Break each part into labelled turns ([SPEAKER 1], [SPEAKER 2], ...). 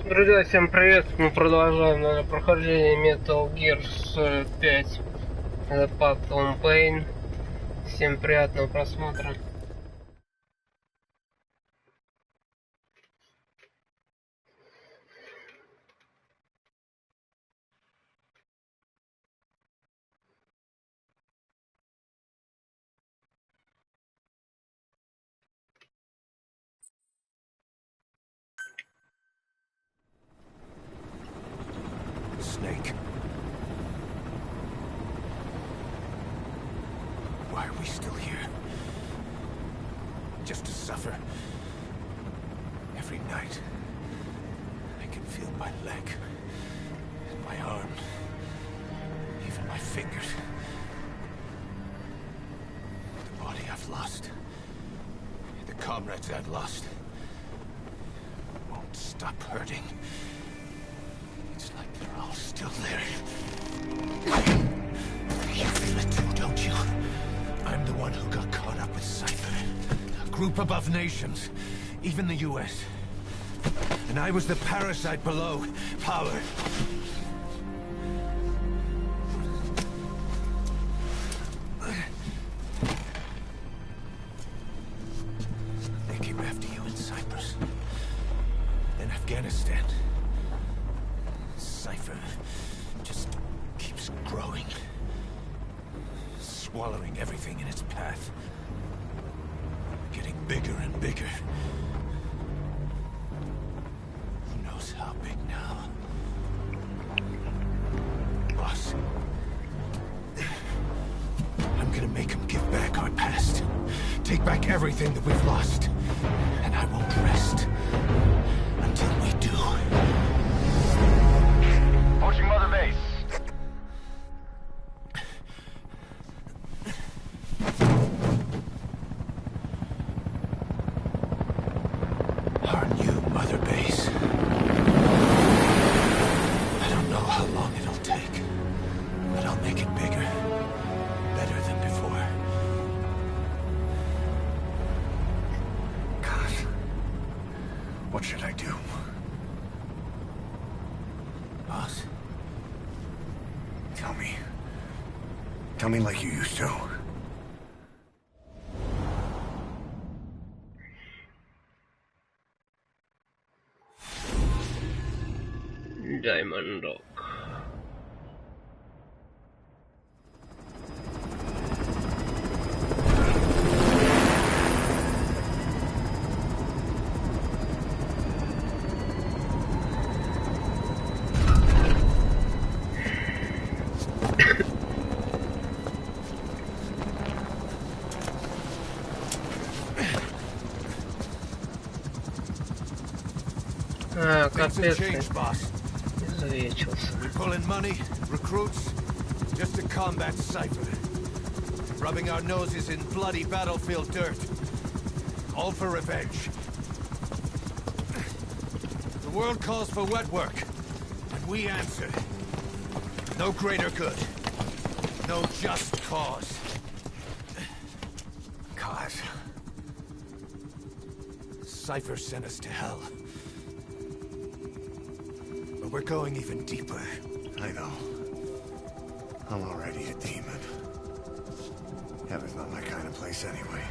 [SPEAKER 1] Друзья, всем привет! Мы продолжаем наше прохождение Metal Gear Solid 5 The Path of Pain. Всем приятного просмотра.
[SPEAKER 2] Snake. Why are we still here? Just to suffer. Every night, I can feel my leg, and my arm, even my fingers. The body I've lost, the comrades I've lost, won't stop hurting. It's like they're all still there. You feel it too, don't you? I'm the one who got caught up with Cypher. A group above nations, even the US. And I was the parasite below. Power. They came after you in Cyprus. Then Afghanistan. Cypher just keeps growing, swallowing everything in its path, getting bigger and bigger. Who knows how big now? Boss, I'm gonna make him give back our past, take back everything that we've lost, and I won't rest until we do.
[SPEAKER 3] Approaching Mother Base.
[SPEAKER 2] Our new Mother Base. I don't know how long it'll take, but I'll make it bigger, better than before.
[SPEAKER 4] God, what should I do?
[SPEAKER 2] Boss?
[SPEAKER 4] Tell me. Tell me like you used to.
[SPEAKER 1] Diamond Dog.
[SPEAKER 2] Things have changed, boss.
[SPEAKER 1] Изувечился.
[SPEAKER 2] We pull in money, recruits, just to combat Cypher. Rubbing our noses in bloody battlefield dirt. All for revenge. The world calls for wet work, and we answer. No greater good. No just cause.
[SPEAKER 4] God.
[SPEAKER 2] Cypher sent us to hell. But we're going even deeper.
[SPEAKER 4] I know. I'm already a demon. Heaven's not my kind of place anyway.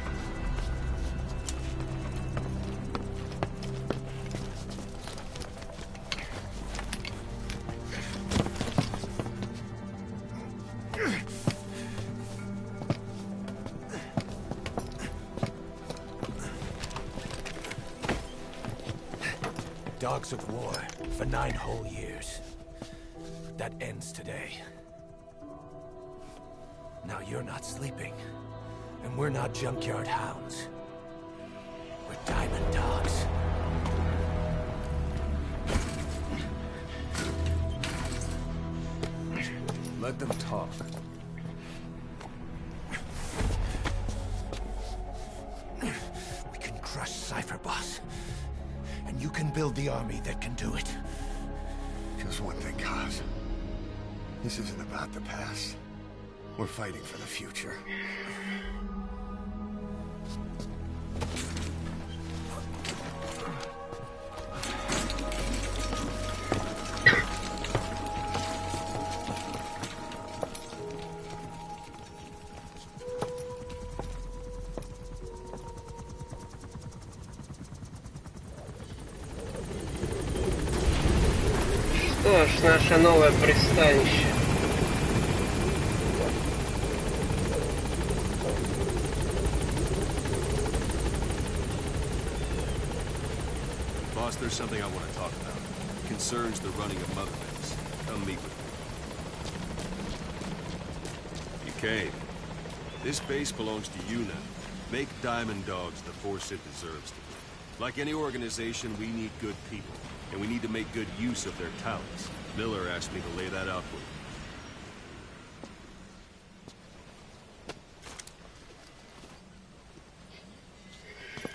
[SPEAKER 2] Dogs of war for 9 whole years. That ends today. Now you're not sleeping, and we're not junkyard hounds. We're diamond dogs.
[SPEAKER 4] Let them talk.
[SPEAKER 2] We can crush Cypher, boss. And you can build the army that can do it.
[SPEAKER 4] Just one thing, Kaz. This isn't about the past. We're fighting for the future.
[SPEAKER 1] Что ж, наше новое пристанище.
[SPEAKER 3] Boss, there's something I want to talk about. It concerns the running of Mother Base. Come meet with me. You came. This base belongs to you now. Make Diamond Dogs the force it deserves to be. Like any organization, we need good people, and we need to make good use of their talents. Miller asked me to lay that out for you.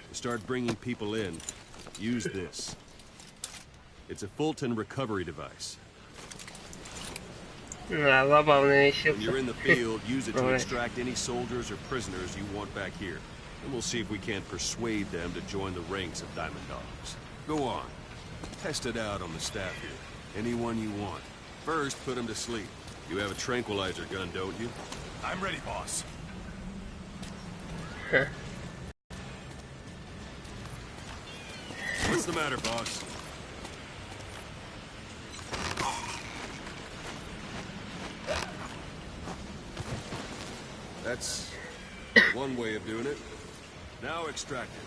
[SPEAKER 3] To start bringing people in, use this. It's a Fulton recovery device.
[SPEAKER 1] Да, забавная вещица.
[SPEAKER 3] When you're in the field, use it to extract any soldiers or prisoners you want back here. And we'll see if we can't persuade them to join the ranks of Diamond Dogs. Go on. Test it out on the staff here. Anyone you want. First, put them to sleep. You have a tranquilizer gun, don't you?
[SPEAKER 2] I'm ready, boss.
[SPEAKER 3] What's the matter, boss? That's one way of doing it. Now extract it.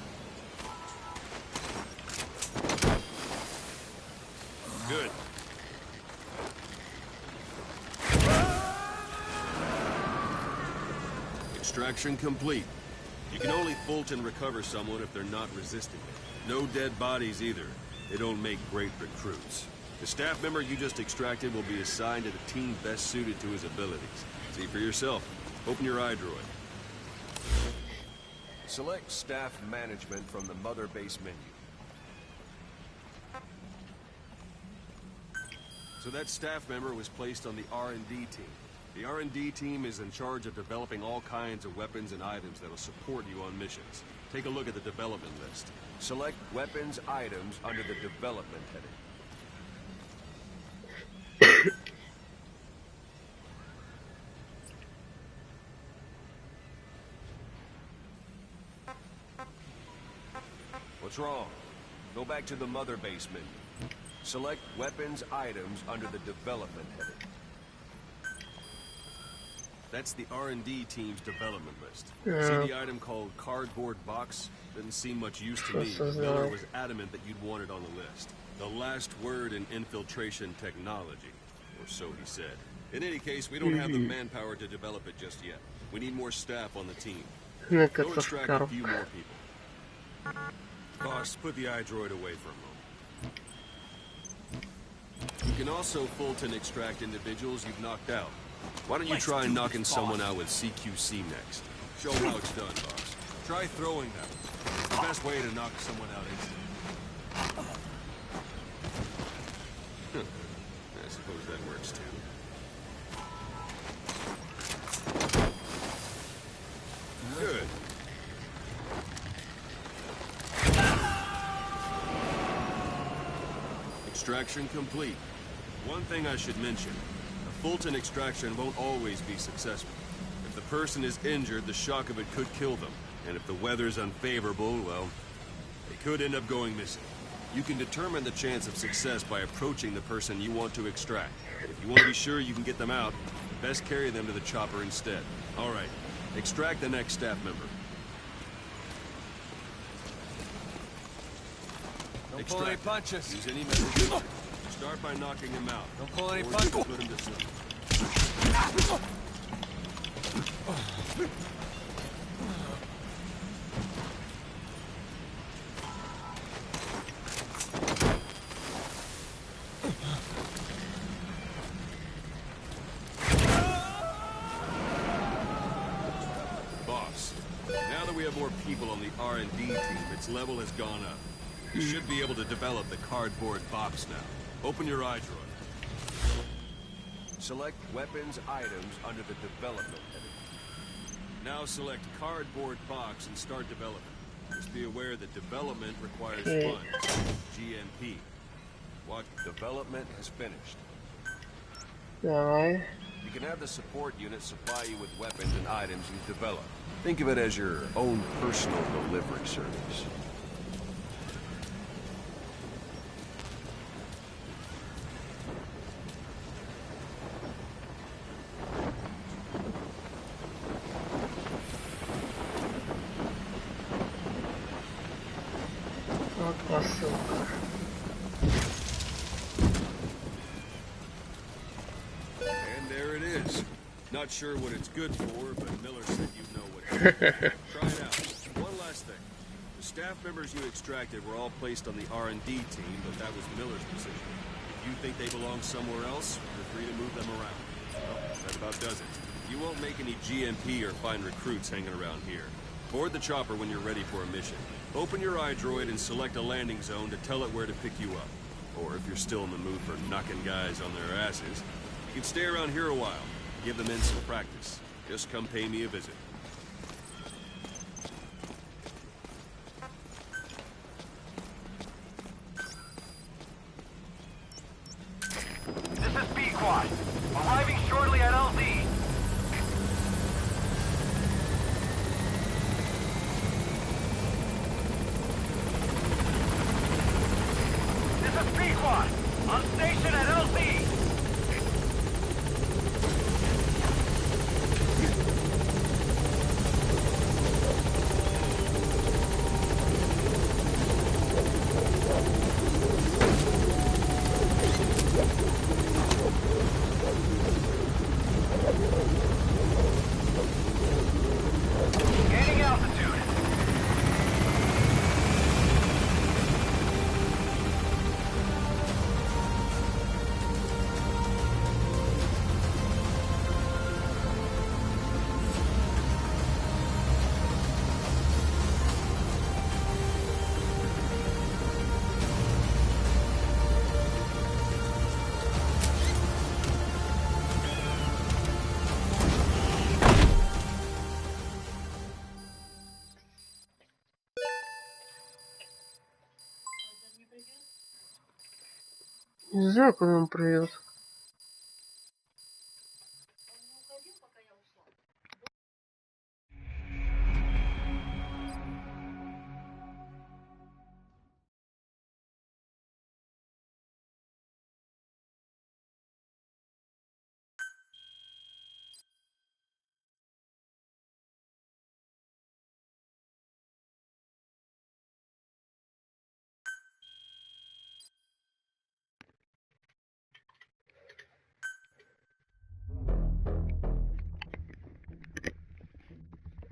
[SPEAKER 3] Good. Extraction complete. You can only Fulton recover someone if they're not resisting it. No dead bodies either. They don't make great recruits. The staff member you just extracted will be assigned to the team best suited to his abilities. See for yourself. Open your iDroid. Select staff management from the Mother Base menu. So that staff member was placed on the R&D team. The R&D team is in charge of developing all kinds of weapons and items that will support you on missions. Take a look at the development list. Select weapons items under the development heading. What's wrong? Go back to the Mother Base menu. Select weapons items under the development heading. That's the R&D team's development list. See the item called cardboard box? Didn't seem much use to me. Miller was adamant that you'd want it on the list. The last word in infiltration technology, or so he said. In any case, we don't have the manpower to develop it just yet. We need more staff on the team. Go extract a few more people. Boss, put the iDroid away for a moment. You can also Fulton extract individuals you've knocked out. Why don't you try knocking someone out with CQC next? Show how it's done, boss. Try throwing them. It's the best way to knock someone out instantly. I suppose that works too. Good. Extraction complete. One thing I should mention. A Fulton extraction won't always be successful. If the person is injured, the shock of it could kill them. And if the weather's unfavorable, well, they could end up going missing. You can determine the chance of success by approaching the person you want to extract. If you want to be sure you can get them out, best carry them to the chopper instead. All right, extract the next staff member.
[SPEAKER 2] Don't pull any punches.
[SPEAKER 3] Use any method. Start by knocking him out.
[SPEAKER 2] Don't pull any
[SPEAKER 3] Or
[SPEAKER 2] punches.
[SPEAKER 3] you can put him to sleep. Boss, now that we have more people on the R&D team, its level has gone up. You should be able to develop the cardboard box now. Open your iDroid. Select weapons items under the development heading. Now select cardboard box and start development. Just be aware that development requires funds. GMP. What development has finished.
[SPEAKER 1] Давай.
[SPEAKER 3] You can have the support unit supply you with weapons and items you've developed. Think of it as your own personal delivery service. Not sure what it's good for, but Miller said you know what it is. Try it out. One last thing. The staff members you extracted were all placed on the R&D team, but that was Miller's decision. If you think they belong somewhere else, you're free to move them around. Well, that about does it. You won't make any GMP or find recruits hanging around here. Board the chopper when you're ready for a mission. Open your iDroid and select a landing zone to tell it where to pick you up. Or if you're still in the mood for knocking guys on their asses, you can stay around here a while. Give the men some practice. Just come pay me a visit.
[SPEAKER 5] This is B-Quad. Arriving shortly at LZ. This is B-Quad. On station at LZ. Gaining altitude.
[SPEAKER 1] Не знаю, куда он придет.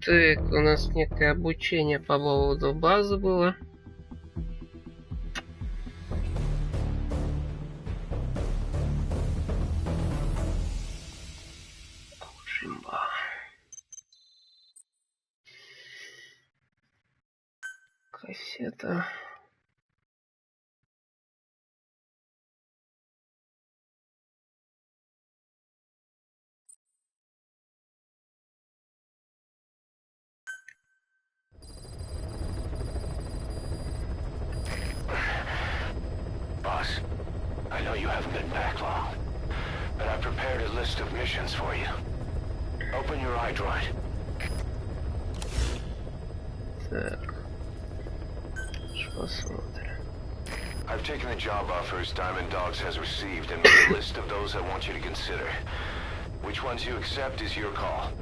[SPEAKER 1] Так, у нас некое обучение по поводу базы было. Шимба. Кассета.
[SPEAKER 5] Boss, I know you have a good backlog, but I've prepared a list of missions for you. Open your iDroid.
[SPEAKER 1] Так. Посмотрим.
[SPEAKER 5] I've taken the job offers Diamond Dogs has received and made a list of those I want you to consider. Which ones you accept is your call.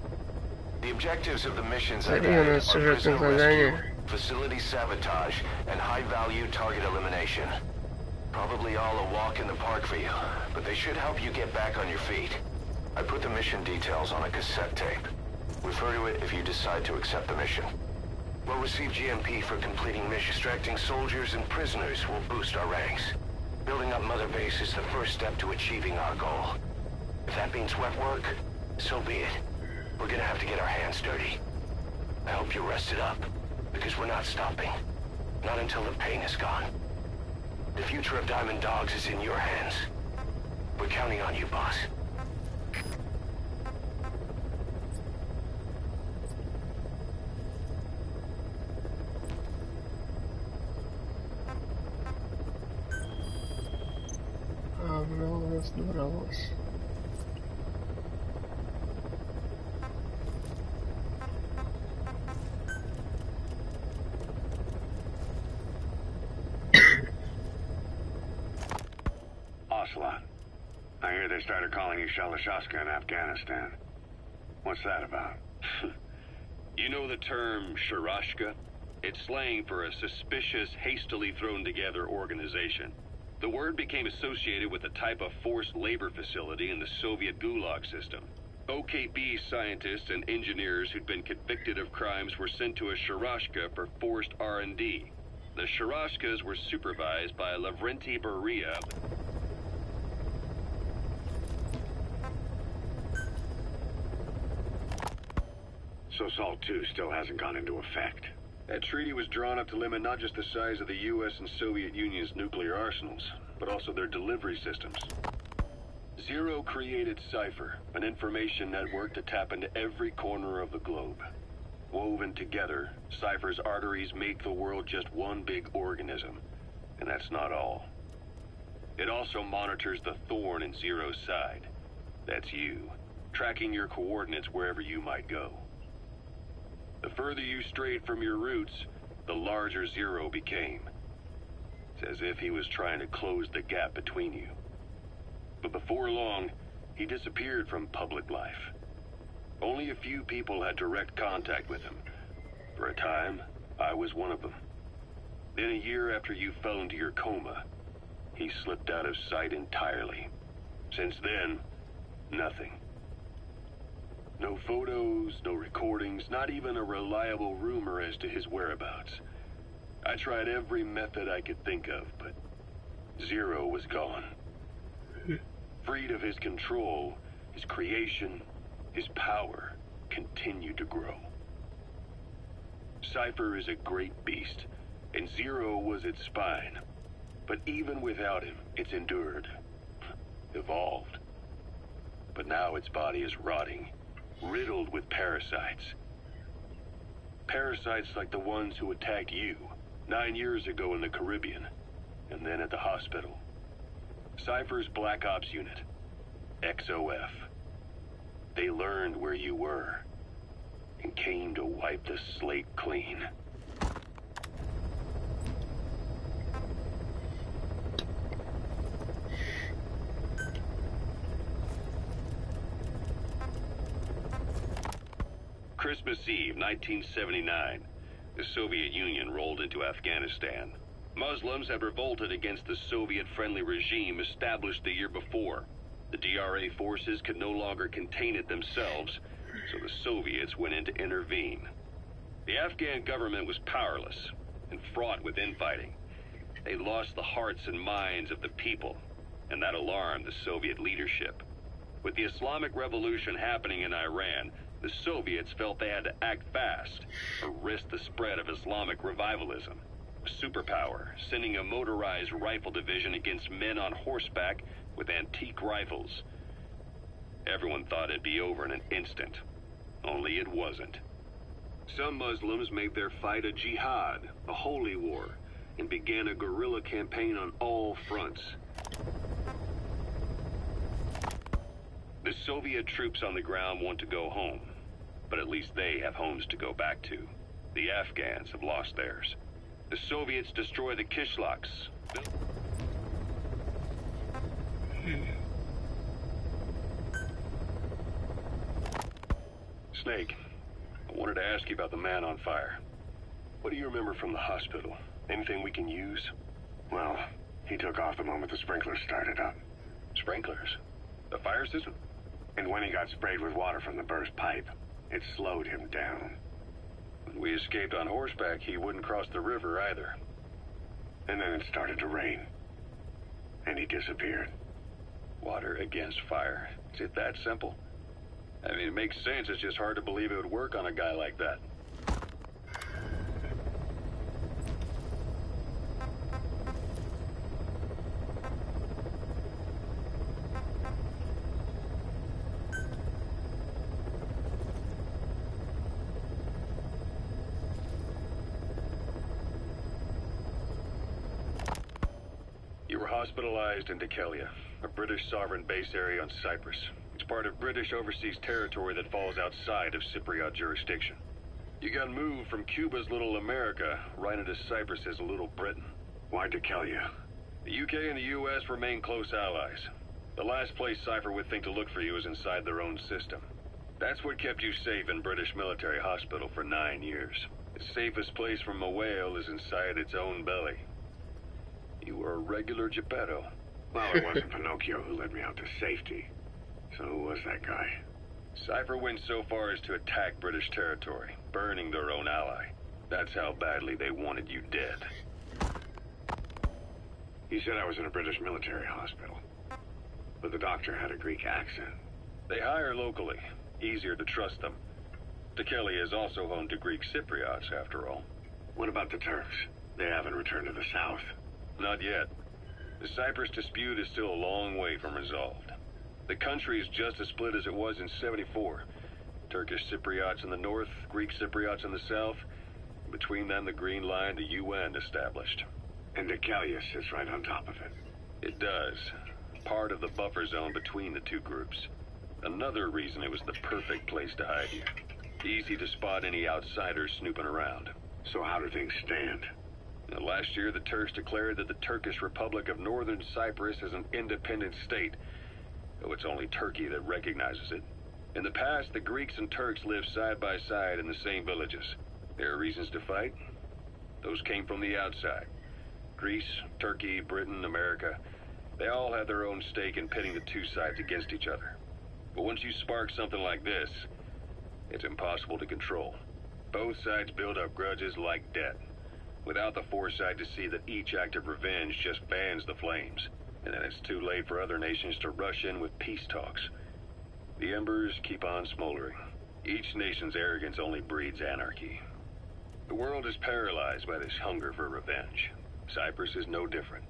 [SPEAKER 5] The objectives of the missions I've added are prisoner rescue, facility sabotage, and high-value target elimination. Probably all a walk in the park for you, but they should help you get back on your feet. I put the mission details on a cassette tape. Refer to it if you decide to accept the mission. We'll receive GMP for completing missions. Extracting soldiers and prisoners will boost our ranks. Building up Mother Base is the first step to achieving our goal. If that means wet work, so be it. We're gonna have to get our hands dirty. I hope you're rested up, because we're not stopping. Not until the pain is gone. The future of Diamond Dogs is in your hands. We're counting on you, boss.
[SPEAKER 1] Много у нас набралось.
[SPEAKER 6] Ocelot, I hear they started calling you Shalashaska in Afghanistan. What's that about?
[SPEAKER 3] You know the term Sharashka? It's slang for a suspicious, hastily thrown together organization. The word became associated with a type of forced labor facility in the Soviet Gulag system.
[SPEAKER 6] OKB scientists and engineers who'd been convicted of crimes were sent to a Sharashka for forced R&D. The Sharashkas were supervised by Lavrenti Beria.
[SPEAKER 7] So SALT II still hasn't gone into effect.
[SPEAKER 6] That treaty was drawn up to limit not just the size of the U.S. and Soviet Union's nuclear arsenals, but also their delivery systems. Zero created Cypher, an information network to tap into every corner of the globe. Woven together, Cypher's arteries make the world just one big organism. And that's not all. It also monitors the thorn in Zero's side. That's you, tracking your coordinates wherever you might go. The further you strayed from your roots, the larger Zero became. It's as if he was trying to close the gap between you. But before long, he disappeared from public life. Only a few people had direct contact with him. For a time, I was one of them. Then a year after you fell into your coma, he slipped out of sight entirely. Since then, nothing. No photos, no recordings, not even a reliable rumor as to his whereabouts. I tried every method I could think of, but Zero was gone. Freed of his control, his creation, his power continued to grow. Cypher is a great beast, and Zero was its spine. But even without him, it's endured, evolved. But now its body is rotting, riddled with parasites. Parasites like the ones who attacked you 9 years ago in the Caribbean, and then at the hospital. Cypher's Black Ops Unit, XOF. They learned where you were, and came to wipe the slate clean. Christmas Eve, 1979. The Soviet Union rolled into Afghanistan. Muslims had revolted against the Soviet-friendly regime established the year before. The DRA forces could no longer contain it themselves, so the Soviets went in to intervene. The Afghan government was powerless and fraught with infighting. They lost the hearts and minds of the people, and that alarmed the Soviet leadership. With the Islamic Revolution happening in Iran, the Soviets felt they had to act fast or risk the spread of Islamic revivalism. A superpower, sending a motorized rifle division against men on horseback with antique rifles. Everyone thought it'd be over in an instant. Only it wasn't. Some Muslims made their fight a jihad, a holy war, and began a guerrilla campaign on all fronts. The Soviet troops on the ground want to go home, but at least they have homes to go back to. The Afghans have lost theirs. The Soviets destroy the Kishlaks. Snake, I wanted to ask you about the man on fire. What do you remember from the hospital? Anything we can use?
[SPEAKER 7] Well, he took off the moment the sprinklers started up.
[SPEAKER 6] Sprinklers? The fire system?
[SPEAKER 7] And when he got sprayed with water from the burst pipe, it slowed him down.
[SPEAKER 6] When we escaped on horseback, he wouldn't cross the river either.
[SPEAKER 7] And then it started to rain. And he disappeared.
[SPEAKER 6] Water against fire. Is it that simple? I mean, it makes sense. It's just hard to believe it would work on a guy like that. You were hospitalized in Dikelia, a British sovereign base area on Cyprus. It's part of British overseas territory that falls outside of Cypriot jurisdiction. You got moved from Cuba's Little America right into Cyprus's Little Britain.
[SPEAKER 7] Why Dikelia?
[SPEAKER 6] The UK and the US remain close allies. The last place Cypher would think to look for you is inside their own system. That's what kept you safe in British military hospital for 9 years. The safest place from a whale is inside its own belly. You were a regular Geppetto.
[SPEAKER 7] Well, it wasn't Pinocchio who led me out to safety. So who was that guy?
[SPEAKER 6] Cypher went so far as to attack British territory, burning their own ally. That's how badly they wanted you dead.
[SPEAKER 7] He said I was in a British military hospital, but the doctor had a Greek accent.
[SPEAKER 6] They hire locally. Easier to trust them. Tekeli is also home to Greek Cypriots, after all.
[SPEAKER 7] What about the Turks? They haven't returned to the south.
[SPEAKER 6] Not yet. The Cyprus dispute is still a long way from resolved. The country is just as split as it was in '74. Turkish Cypriots in the north, Greek Cypriots in the south. Between them, the Green Line, the UN established.
[SPEAKER 7] And Tekeli sits right on top of it.
[SPEAKER 6] It does. Part of the buffer zone between the two groups. Another reason it was the perfect place to hide you. Easy to spot any outsiders snooping around.
[SPEAKER 7] So how do things stand?
[SPEAKER 6] Now, last year, the Turks declared that the Turkish Republic of Northern Cyprus is an independent state, though it's only Turkey that recognizes it. In the past, the Greeks and Turks lived side by side in the same villages. There are reasons to fight. Those came from the outside. Greece, Turkey, Britain, America, they all have their own stake in pitting the two sides against each other. But once you spark something like this, it's impossible to control. Both sides build up grudges like debt, without the foresight to see that each act of revenge just fans the flames, and then it's too late for other nations to rush in with peace talks. The embers keep on smoldering. Each nation's arrogance only breeds anarchy. The world is paralyzed by this hunger for revenge. Cyprus is no different.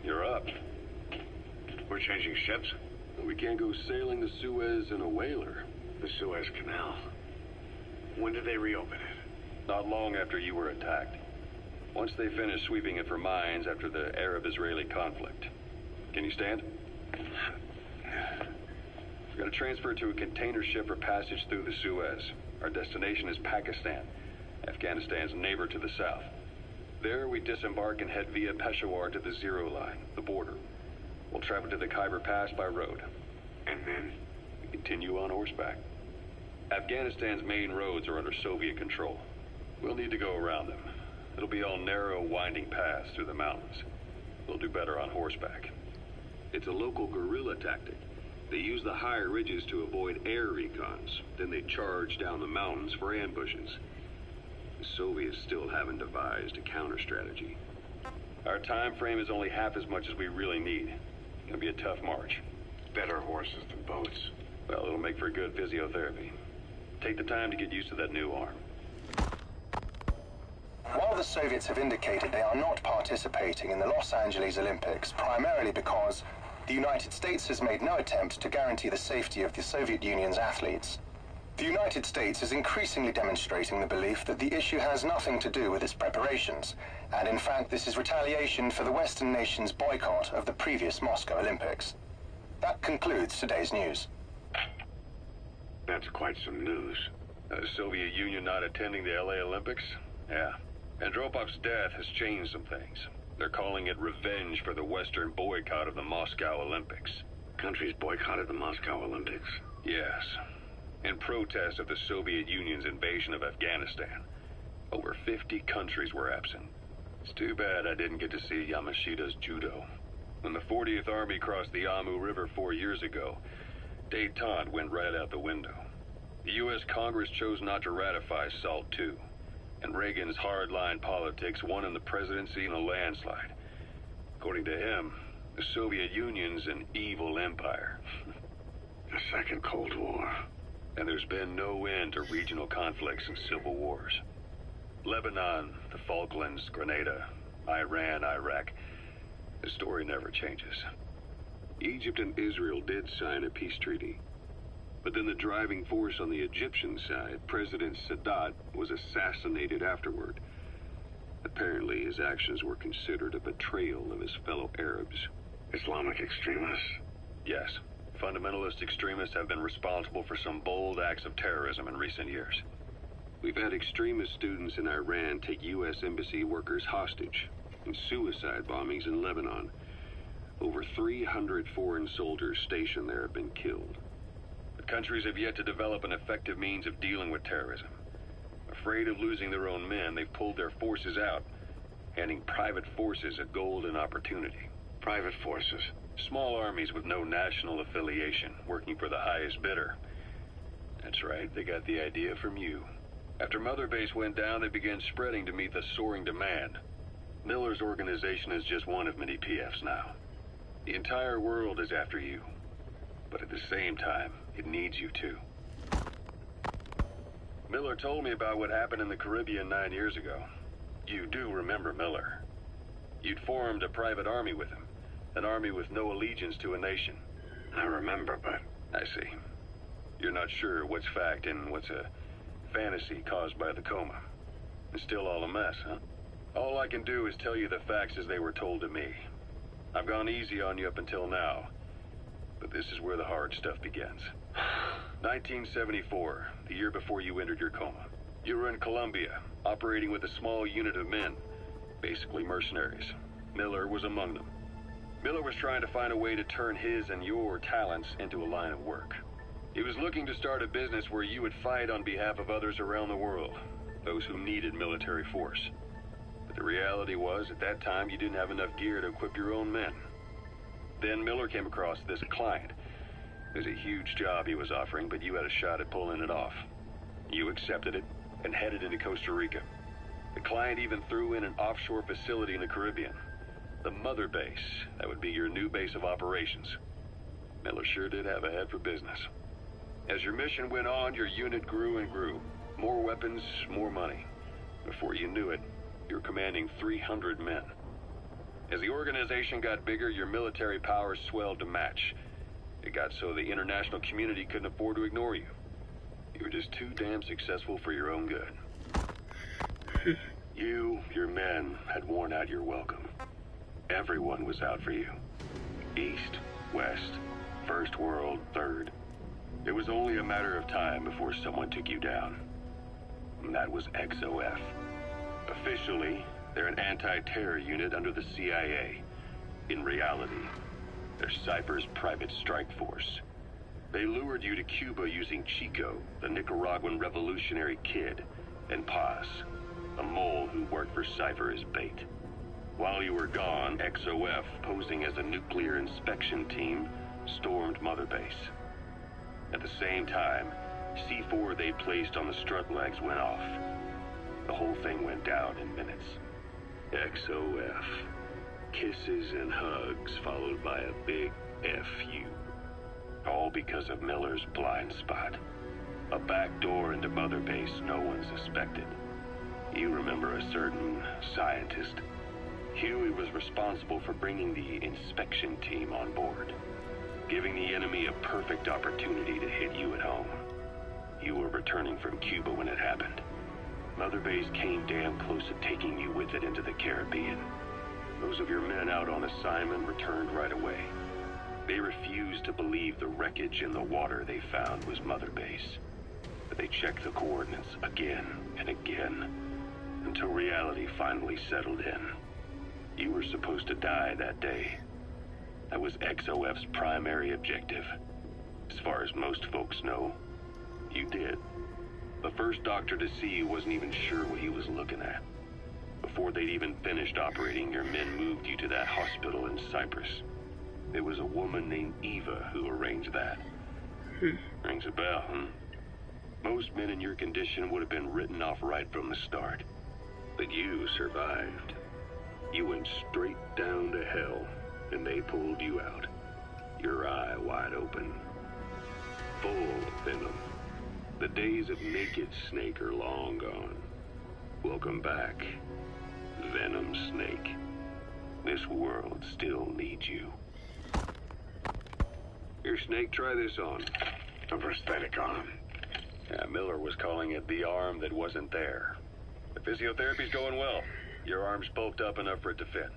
[SPEAKER 6] You're up.
[SPEAKER 7] We're changing ships?
[SPEAKER 6] We can't go sailing the Suez in a whaler.
[SPEAKER 7] The Suez Canal. When did they reopen it?
[SPEAKER 6] Not long after you were attacked. Once they finished sweeping it for mines after the Arab-Israeli conflict. Can you stand? We're going to transfer to a container ship for passage through the Suez. Our destination is Pakistan, Afghanistan's neighbor to the south. There, we disembark and head via Peshawar to the Zero Line, the border. We'll travel to the Khyber Pass by road.
[SPEAKER 7] And then?
[SPEAKER 6] We continue on horseback. Afghanistan's main roads are under Soviet control. We'll need to go around them. It'll be all narrow, winding paths through the mountains. We'll do better on horseback. It's a local guerrilla tactic. They use the higher ridges to avoid air recons. Then they charge down the mountains for ambushes. The Soviets still haven't devised a counter-strategy. Our time frame is only half as much as we really need. It's gonna be a tough march.
[SPEAKER 7] Better horses than boats.
[SPEAKER 6] Well, it'll make for good physiotherapy. Take the time to get used to that new arm.
[SPEAKER 8] While the Soviets have indicated they are not participating in the Los Angeles Olympics, primarily because the United States has made no attempt to guarantee the safety of the Soviet Union's athletes, the United States is increasingly demonstrating the belief that the issue has nothing to do with its preparations, and in fact this is retaliation for the Western nations' boycott of the previous Moscow Olympics. That concludes today's news.
[SPEAKER 7] That's quite some news.
[SPEAKER 6] The Soviet Union not attending the LA Olympics? Yeah. Andropov's death has changed some things. They're calling it revenge for the Western boycott of the Moscow Olympics.
[SPEAKER 7] Countries boycotted the Moscow Olympics?
[SPEAKER 6] Yes. In protest of the Soviet Union's invasion of Afghanistan. Over 50 countries were absent. It's too bad I didn't get to see Yamashita's judo. When the 40th Army crossed the Amu River 4 years ago, détente went right out the window. The U.S. Congress chose not to ratify SALT II. And Reagan's hardline politics won in the presidency in a landslide. According to him, the Soviet Union's an evil empire.
[SPEAKER 7] The Second Cold War.
[SPEAKER 6] And there's been no end to regional conflicts and civil wars. Lebanon, the Falklands, Grenada, Iran, Iraq. The story never changes. Egypt and Israel did sign a peace treaty. But then the driving force on the Egyptian side, President Sadat, was assassinated afterward. Apparently, his actions were considered a betrayal of his fellow Arabs.
[SPEAKER 7] Islamic extremists?
[SPEAKER 6] Yes. Fundamentalist extremists have been responsible for some bold acts of terrorism in recent years. We've had extremist students in Iran take U.S. embassy workers hostage, and suicide bombings in Lebanon. Over 300 foreign soldiers stationed there have been killed. The Countries have yet to develop an effective means of dealing with terrorism. Afraid of losing their own men, they've pulled their forces out, handing private forces a golden opportunity.
[SPEAKER 7] Private forces?
[SPEAKER 6] Small armies with no national affiliation, working for the highest bidder. That's right, they got the idea from you. After Mother Base went down, they began spreading to meet the soaring demand. Miller's organization is just one of many PFs now. The entire world is after you. But at the same time, it needs you too. Miller told me about what happened in the Caribbean 9 years ago. You do remember Miller. You'd formed a private army with him. An army with no allegiance to a nation.
[SPEAKER 7] I remember, but...
[SPEAKER 6] I see. You're not sure what's fact and what's a fantasy caused by the coma. It's still all a mess, huh? All I can do is tell you the facts as they were told to me. I've gone easy on you up until now, but this is where the hard stuff begins. 1974, the year before you entered your coma. You were in Colombia, operating with a small unit of men, basically mercenaries. Miller was among them. Miller was trying to find a way to turn his and your talents into a line of work. He was looking to start a business where you would fight on behalf of others around the world, those who needed military force. But the reality was, at that time, you didn't have enough gear to equip your own men. Then Miller came across this client. It was a huge job he was offering, but you had a shot at pulling it off. You accepted it and headed into Costa Rica. The client even threw in an offshore facility in the Caribbean. The Mother Base, that would be your new base of operations. Miller sure did have a head for business. As your mission went on, your unit grew and grew. More weapons, more money. Before you knew it, you were commanding 300 men. As the organization got bigger, your military powers swelled to match. It got so the international community couldn't afford to ignore you. You were just too damn successful for your own good. You, your men, had worn out your welcome. Everyone was out for you. East, West, First World, Third. It was only a matter of time before someone took you down. And that was XOF. Officially, they're an anti-terror unit under the CIA. In reality, they're Cypher's private strike force. They lured you to Cuba using Chico, the Nicaraguan revolutionary kid, and Paz, a mole who worked for Cypher as bait. While you were gone, XOF, posing as a nuclear inspection team, stormed Mother Base. At the same time, C4 they placed on the strut legs went off. The whole thing went down in minutes. XOF. Kisses and hugs followed by a big FU. All because of Miller's blind spot. A back door into Mother Base no one suspected. You remember a certain scientist. Huey was responsible for bringing the inspection team on board, giving the enemy a perfect opportunity to hit you at home. You were returning from Cuba when it happened. Mother Base came damn close to taking you with it into the Caribbean. Those of your men out on assignment returned right away. They refused to believe the wreckage in the water they found was Mother Base. But they checked the coordinates again and again, until reality finally settled in. You were supposed to die that day. That was XOF's primary objective. As far as most folks know, you did. The first doctor to see you wasn't even sure what he was looking at. Before they'd even finished operating, your men moved you to that hospital in Cyprus. It was a woman named Eva who arranged that. Rings a bell, huh? Most men in your condition would have been written off right from the start. But you survived. You went straight down to hell, and they pulled you out. Your eye wide open. Full of venom. The days of naked Snake are long gone. Welcome back, Venom Snake. This world still needs you. Here, Snake, try this on.
[SPEAKER 7] A prosthetic arm.
[SPEAKER 6] Yeah, Miller was calling it the arm that wasn't there. The physiotherapy's going well. Your arm's bulked up enough for it to fit.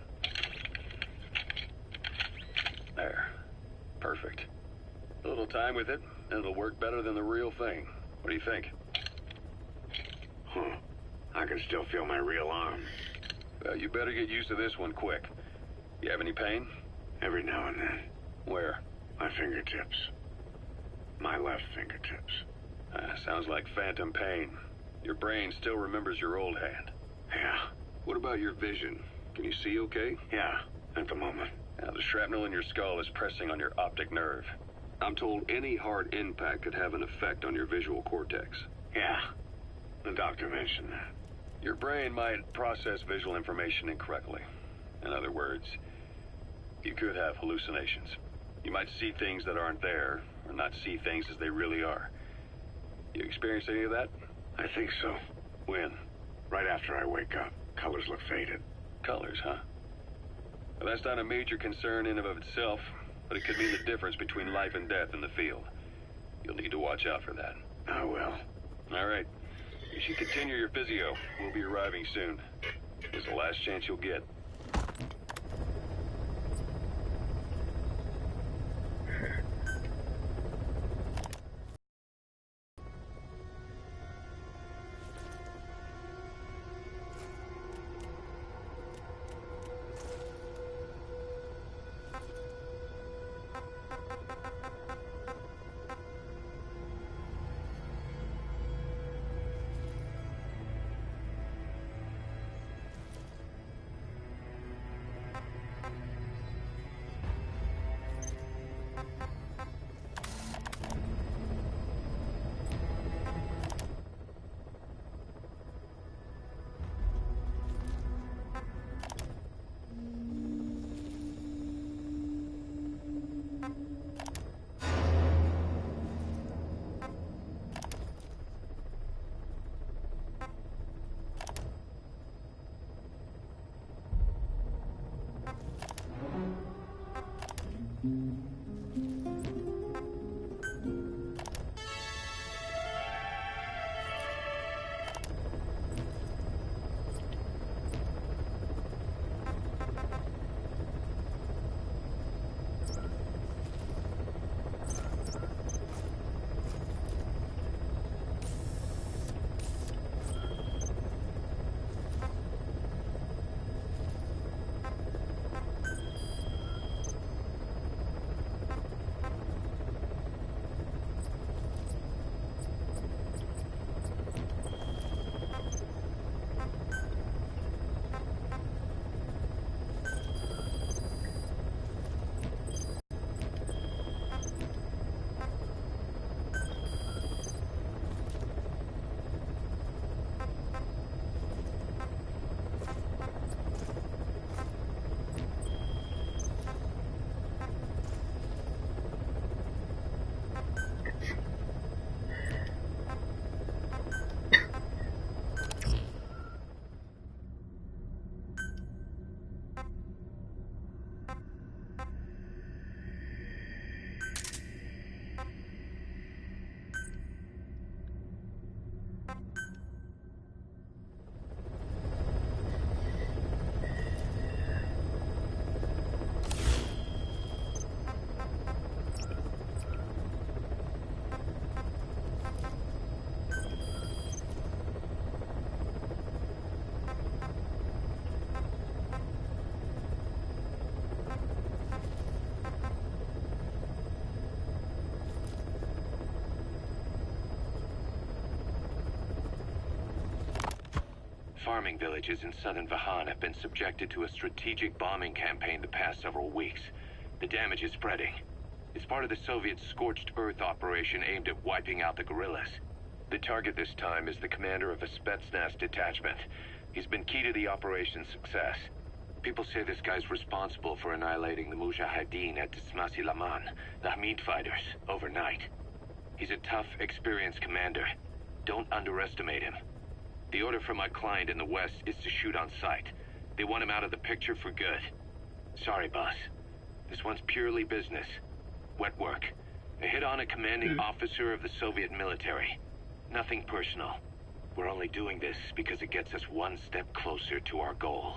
[SPEAKER 6] There. Perfect. A little time with it, and it'll work better than the real thing. What do you think?
[SPEAKER 7] Huh. I can still feel my real arm.
[SPEAKER 6] Well, you better get used to this one quick. You have any pain?
[SPEAKER 7] Every now and then.
[SPEAKER 6] Where?
[SPEAKER 7] My fingertips.
[SPEAKER 6] My left fingertips.
[SPEAKER 3] Sounds like phantom pain. Your brain still remembers your old hand.
[SPEAKER 6] Yeah.
[SPEAKER 3] What about your vision? Can you see okay?
[SPEAKER 6] Yeah, at the moment.
[SPEAKER 3] Now, the shrapnel in your skull is pressing on your optic nerve. I'm told any hard impact could have an effect on your visual cortex.
[SPEAKER 6] Yeah, the doctor mentioned that.
[SPEAKER 3] Your brain might process visual information incorrectly. In other words, you could have hallucinations. You might see things that aren't there, or not see things as they really are. You experience any of that?
[SPEAKER 6] I think so.
[SPEAKER 3] When?
[SPEAKER 6] Right after I wake up. Colors look faded.
[SPEAKER 3] Colors, huh? Well, that's not a major concern in and of itself, but it could mean the difference between life and death in the field. You'll need to watch out for that.
[SPEAKER 6] I will.
[SPEAKER 3] All right. You should continue your physio. We'll be arriving soon. It's the last chance you'll get.
[SPEAKER 9] Farming villages in southern Vahan have been subjected to a strategic bombing campaign the past several weeks. The damage is spreading. It's part of the Soviet Scorched Earth operation aimed at wiping out the guerrillas. The target this time is the commander of a Spetsnaz detachment. He's been key to the operation's success. People say this guy's responsible for annihilating the Mujahideen at Tismasi Laman, the Hamid fighters, overnight. He's a tough, experienced commander. Don't underestimate him. The order from my client in the west is to shoot on sight. They want him out of the picture for good. Sorry, boss. This one's purely business. Wet work. A hit on a commanding officer of the Soviet military. Nothing personal. We're only doing this because it gets us one step closer to our goal.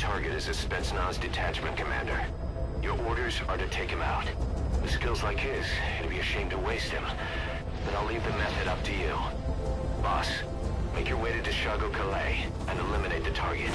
[SPEAKER 5] target is a Spetsnaz detachment commander. Your orders are to take him out. With skills like his, it'd be a shame to waste him. But I'll leave the method up to you. Boss, make your way to Deshago Calais and eliminate the target.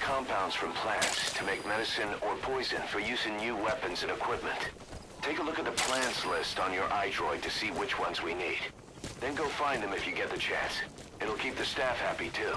[SPEAKER 5] Compounds from plants to make medicine or poison for use in new weapons and equipment. Take a look at the plants list on your iDroid to see which ones we need. Then go find them if you get the chance. It'll keep the staff happy too.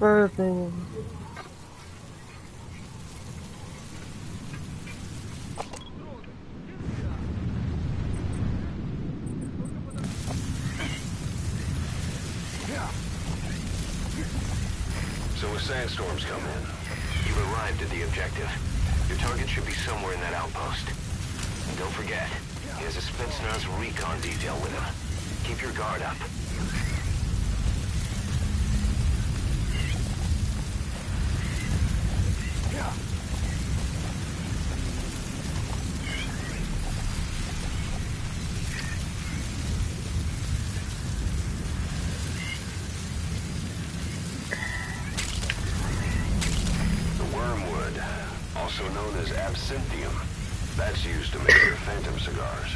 [SPEAKER 1] Возрождение.
[SPEAKER 5] So a sandstorm's come in. You've arrived at the objective. Your target should be somewhere in that outpost. And don't forget, he has a Spetsnaz recon detail with him. Keep your guard up. Also known as absinthium. That's used to make your phantom cigars.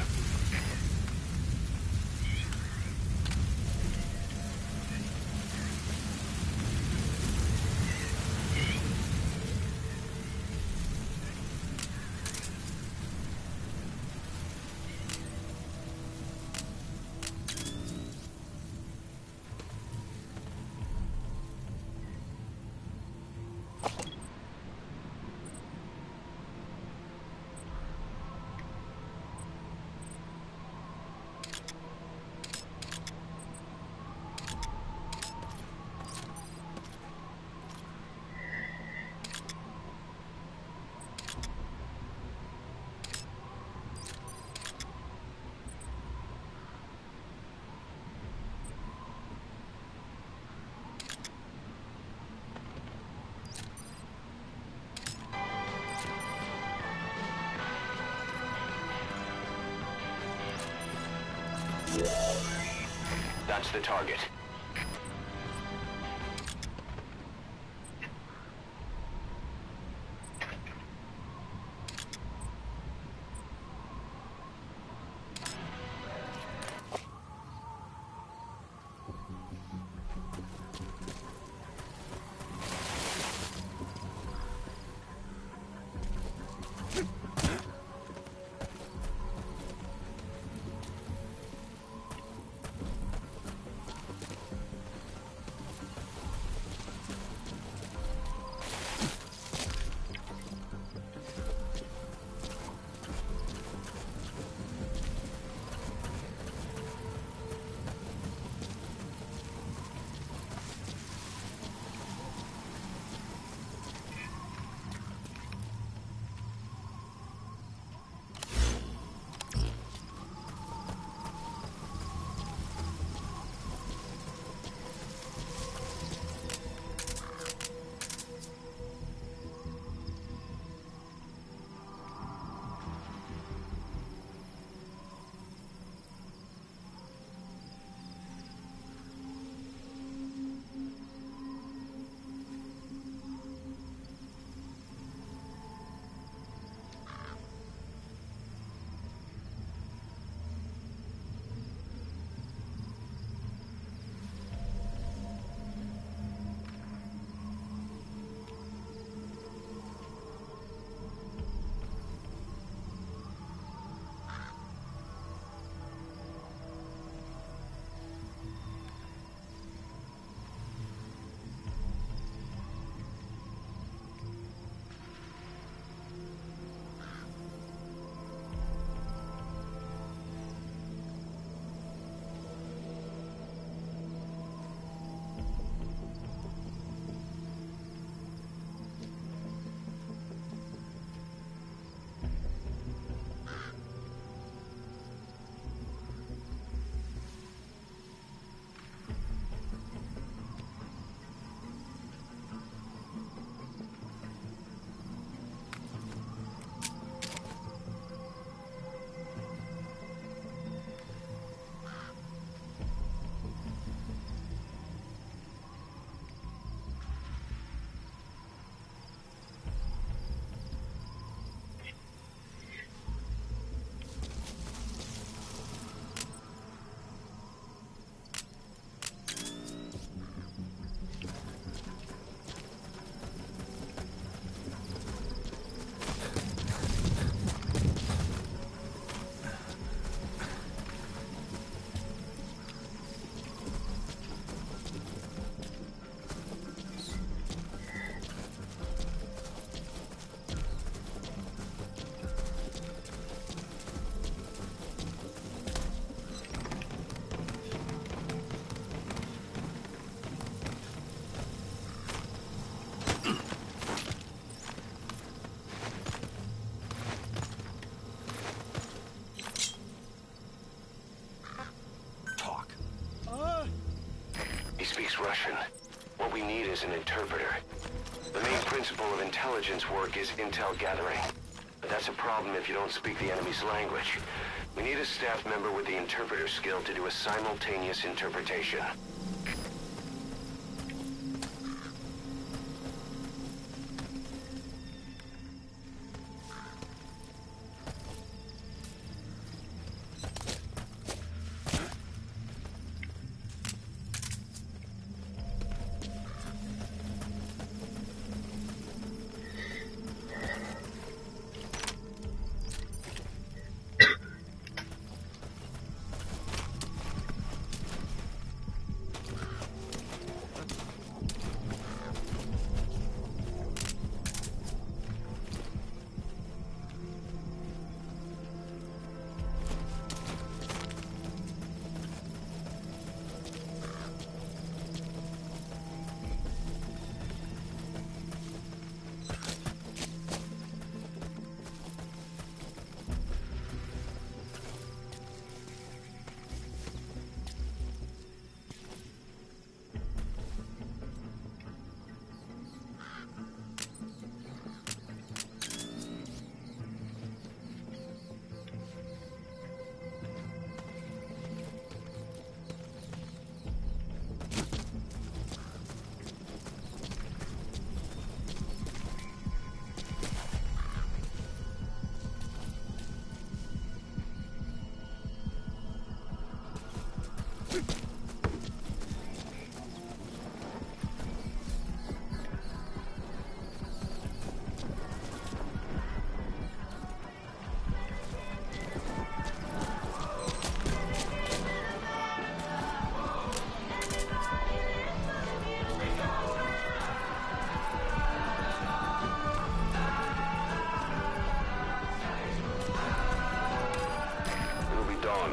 [SPEAKER 5] That's the target. speaks Russian. What we need is an interpreter. The main principle of intelligence work is intel gathering. But that's a problem if you don't speak the enemy's language. We need a staff member with the interpreter skill to do a simultaneous interpretation.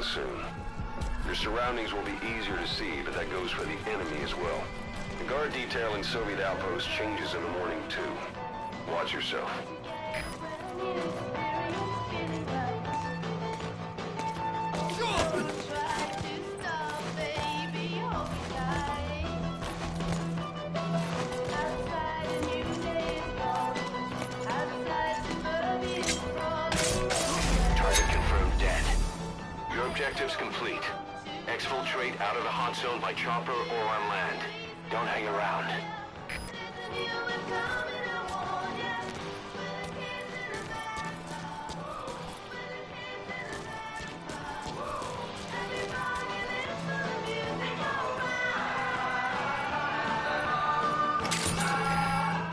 [SPEAKER 5] Soon. Your surroundings will be easier to see, but that goes for the enemy as well. The guard detail in Soviet outposts changes in the morning too. Watch yourself. Objectives complete. Exfiltrate out of the hot zone by chopper or on land. Don't hang around.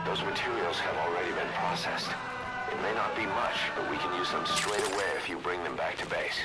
[SPEAKER 5] Those materials have already been processed. It may not be much, but we can use them straight away if you bring them back to base.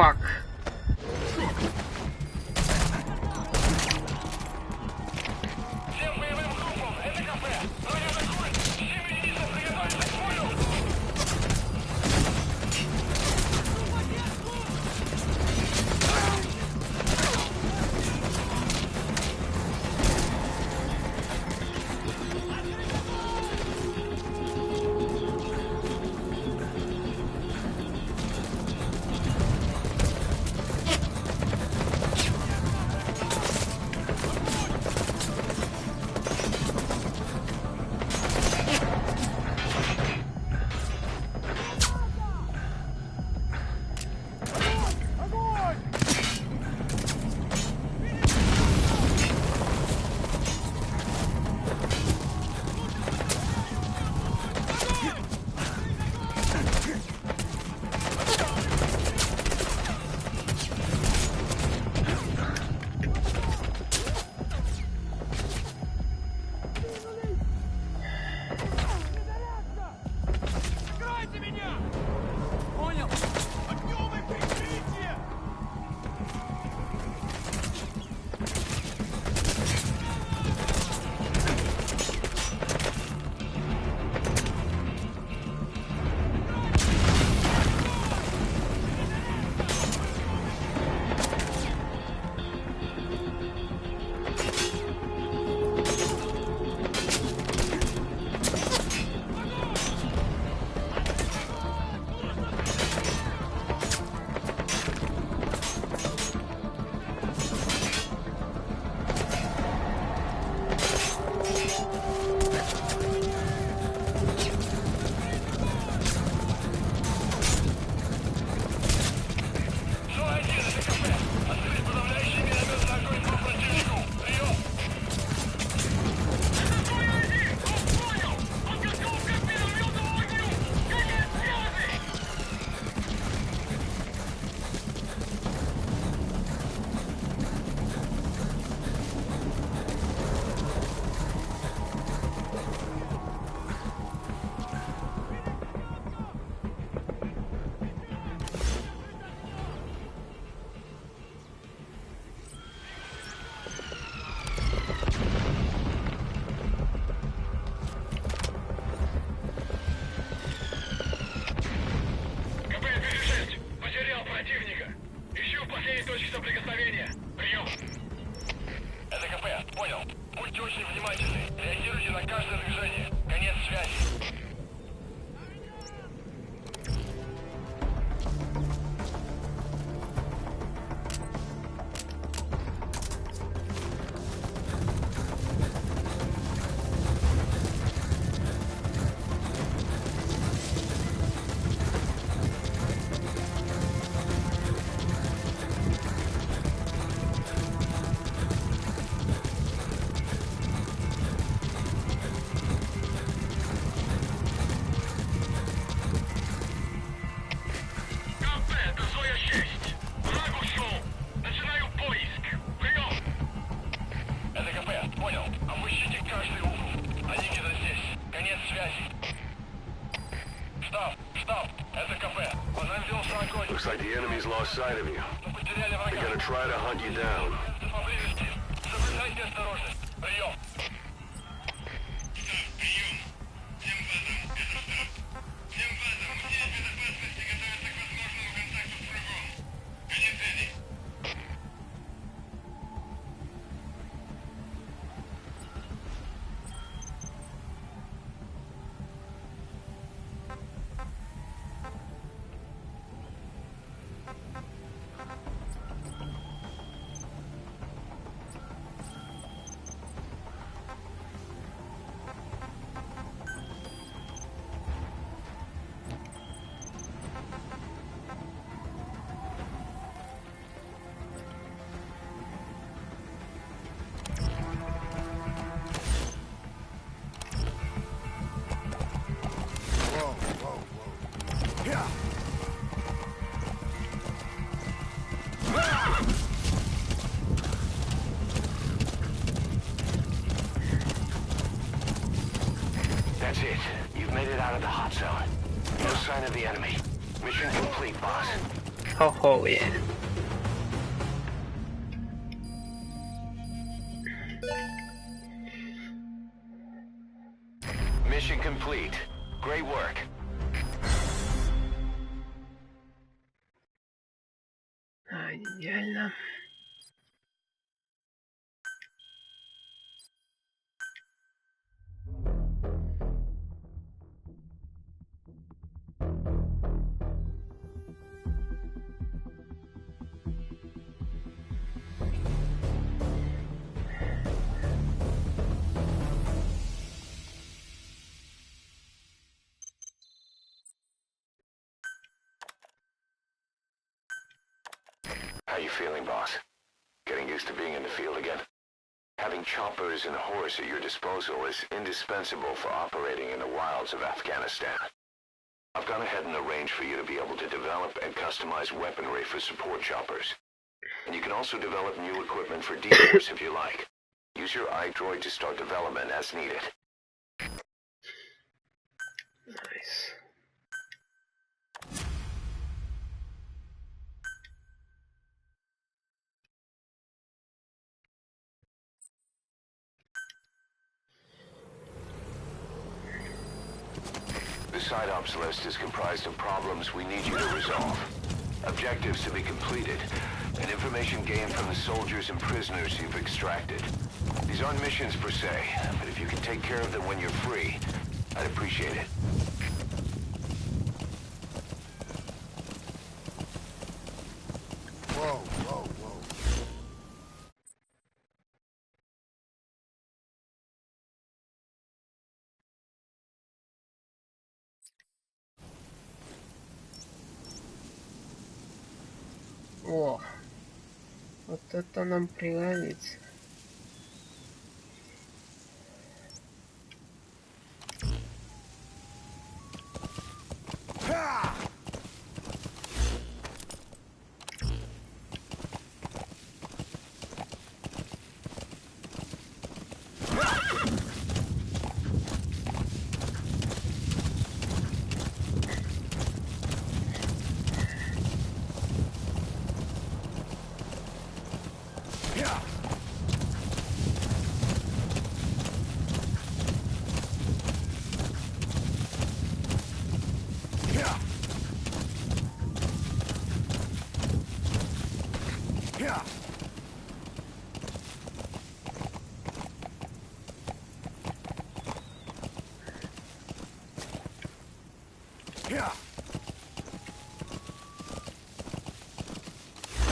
[SPEAKER 1] Фак.
[SPEAKER 6] Looks like the enemy's lost sight of you. They're gonna try to hunt you down.
[SPEAKER 5] That's it. You've made it out of the hot zone. No sign of the enemy. Mission complete, boss.
[SPEAKER 1] Ho-ho, yeah.
[SPEAKER 5] Mission complete. Great work.
[SPEAKER 1] Идеально.
[SPEAKER 5] How you feeling, boss? Getting used to being in the field again? Having choppers and a horse at your disposal is indispensable for operating in the wilds of Afghanistan. I've gone ahead and arranged for you to be able to develop and customize weaponry for support choppers. And you can also develop new equipment for decoys if you like. Use your iDroid to start development as needed.
[SPEAKER 1] Nice.
[SPEAKER 5] The side ops list is comprised of problems we need you to resolve. Objectives to be completed, and information gained from the soldiers and prisoners you've extracted. These aren't missions per se, but if you can take care of them when you're free, I'd appreciate it.
[SPEAKER 4] Whoa, whoa, whoa.
[SPEAKER 1] О, вот это нам пригодится.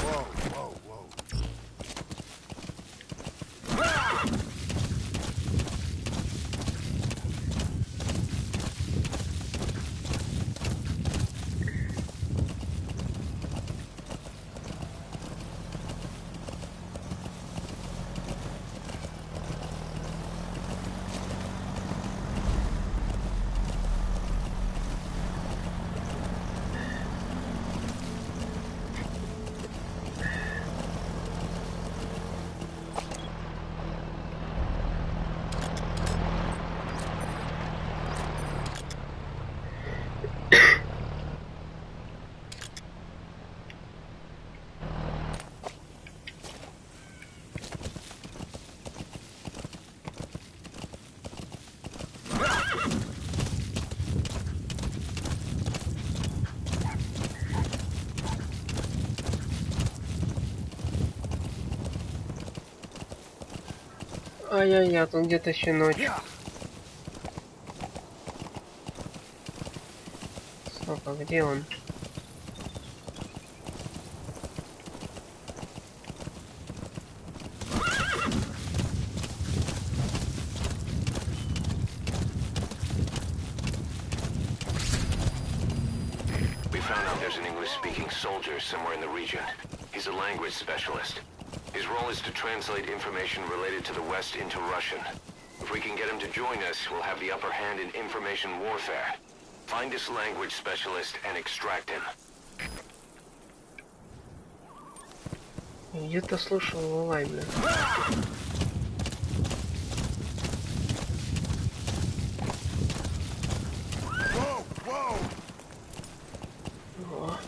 [SPEAKER 4] Whoa, whoa, whoa.
[SPEAKER 1] Ай-яй-яй, тут где-то еще ночь. Стоп, а где он?
[SPEAKER 5] We found out there's an English-speaking soldier somewhere in the region. He's a language specialist. His role is to translate information related to the West into Russian. If we can get him to join us, we'll have the upper hand in information warfare. Find this language specialist and extract him.
[SPEAKER 1] Где-то слышал лай, блин.
[SPEAKER 4] Whoa, whoa.
[SPEAKER 1] О.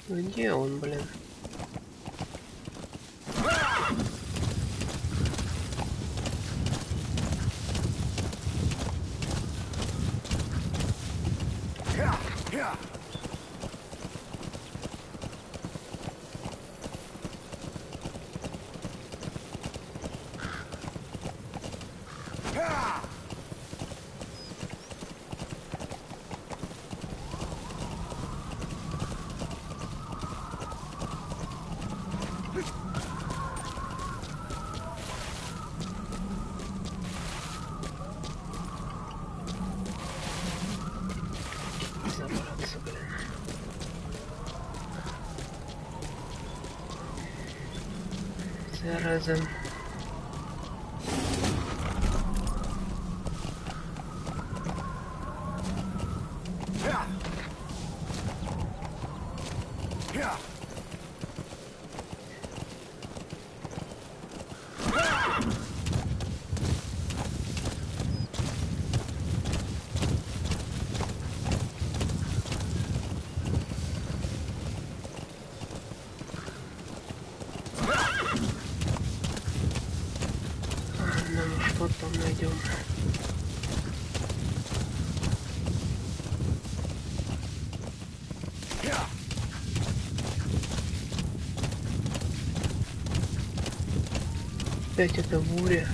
[SPEAKER 1] Где он, блин? Зараза. Что там найдем? Опять это буря.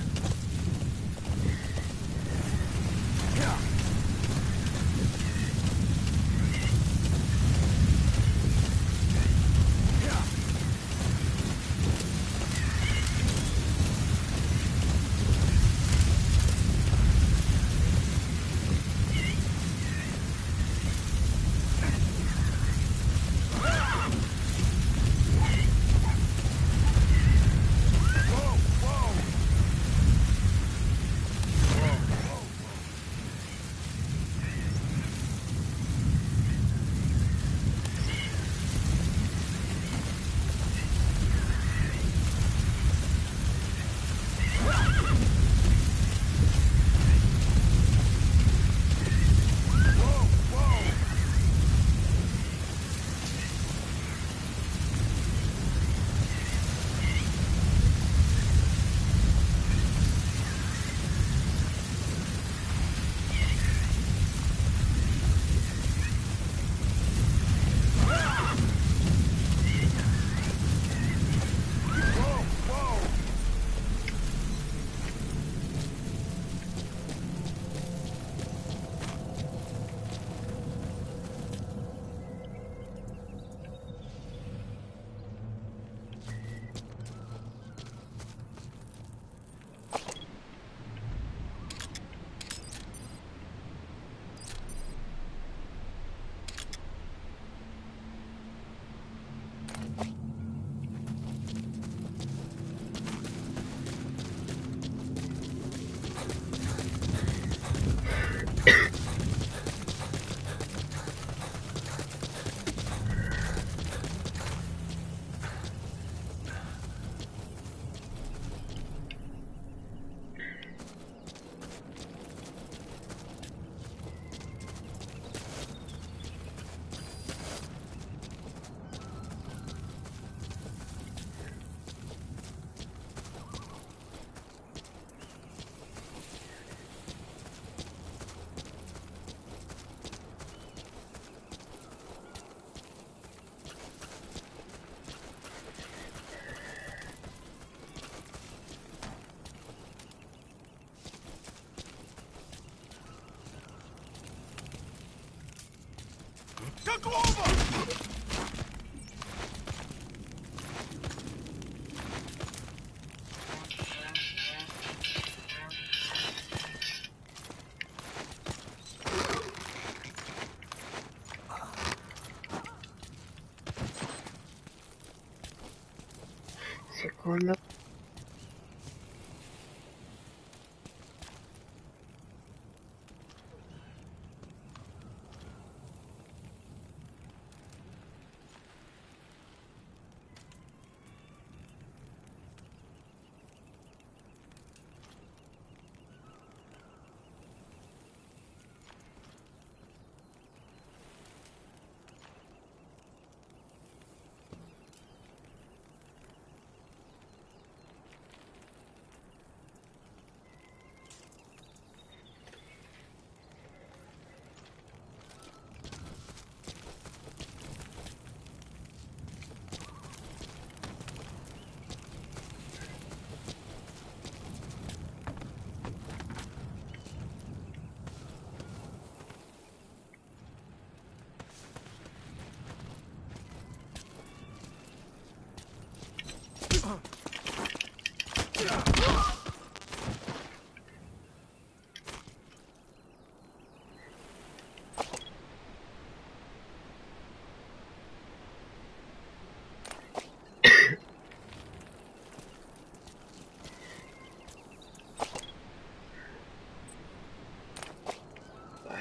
[SPEAKER 1] Секунду.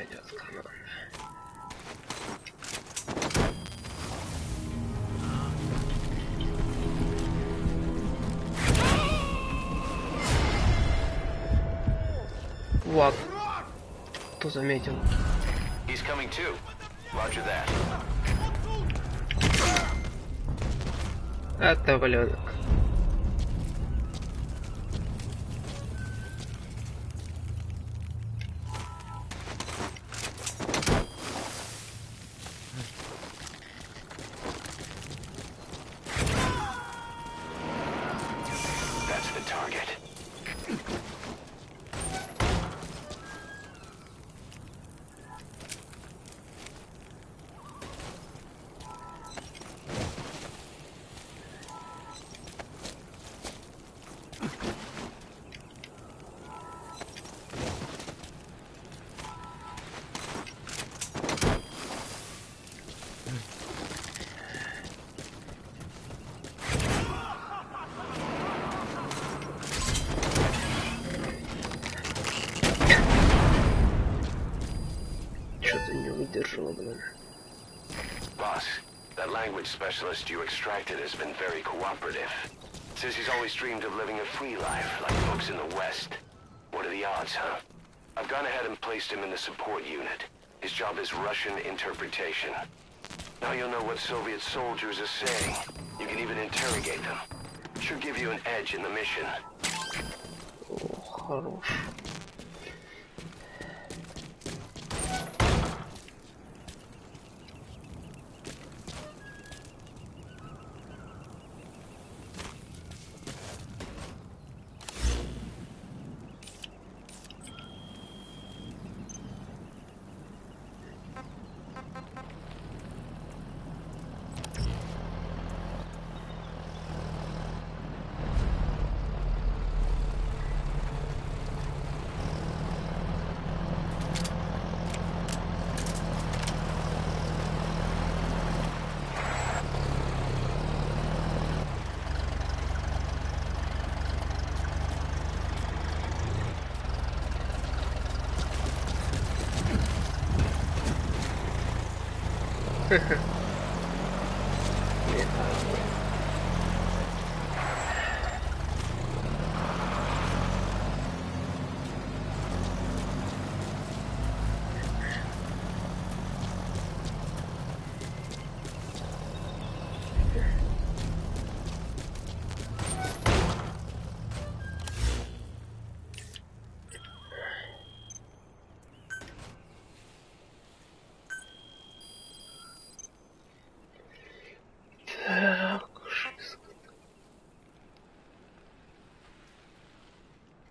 [SPEAKER 1] пойдет канал. Вот. Кто заметил? Это блюдок.
[SPEAKER 5] Boss, that language specialist you extracted has been very cooperative. Says he's always dreamed of living a free life, like folks in the West. What are the odds, huh? I've gone ahead and placed him in the support unit. His job is Russian interpretation. Now you'll know what Soviet soldiers are saying. You can even interrogate them. Should give you an edge in the mission.
[SPEAKER 1] Oh, хорош.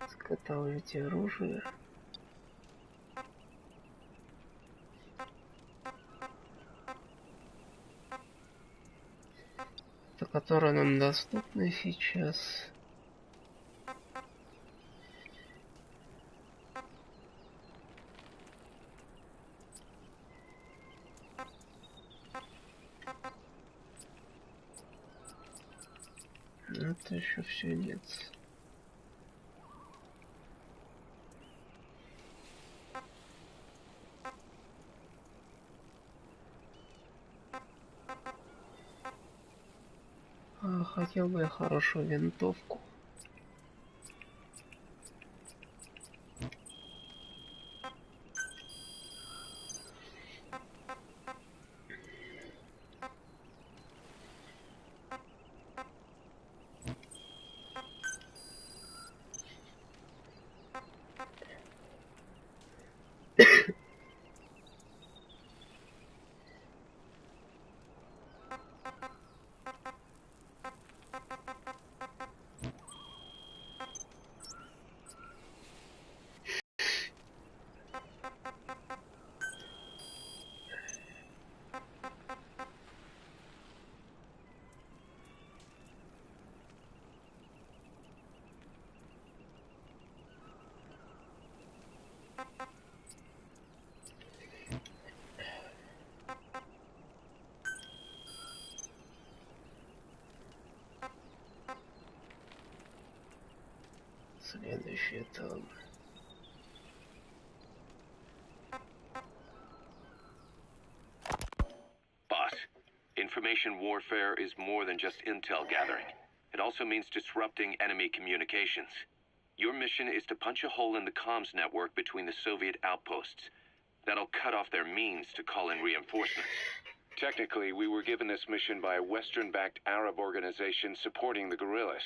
[SPEAKER 1] Изготовить оружие. Это которое нам доступно сейчас. Это еще все нет. Хотел бы я хорошую винтовку. Следующий этап.
[SPEAKER 9] Information warfare is more than just intel gathering. It also means disrupting enemy communications. Your mission is to punch a hole in the comms network between the Soviet outposts. That'll cut off their means to call in reinforcements. Technically, we were given this mission by a Western-backed Arab organization supporting the guerrillas.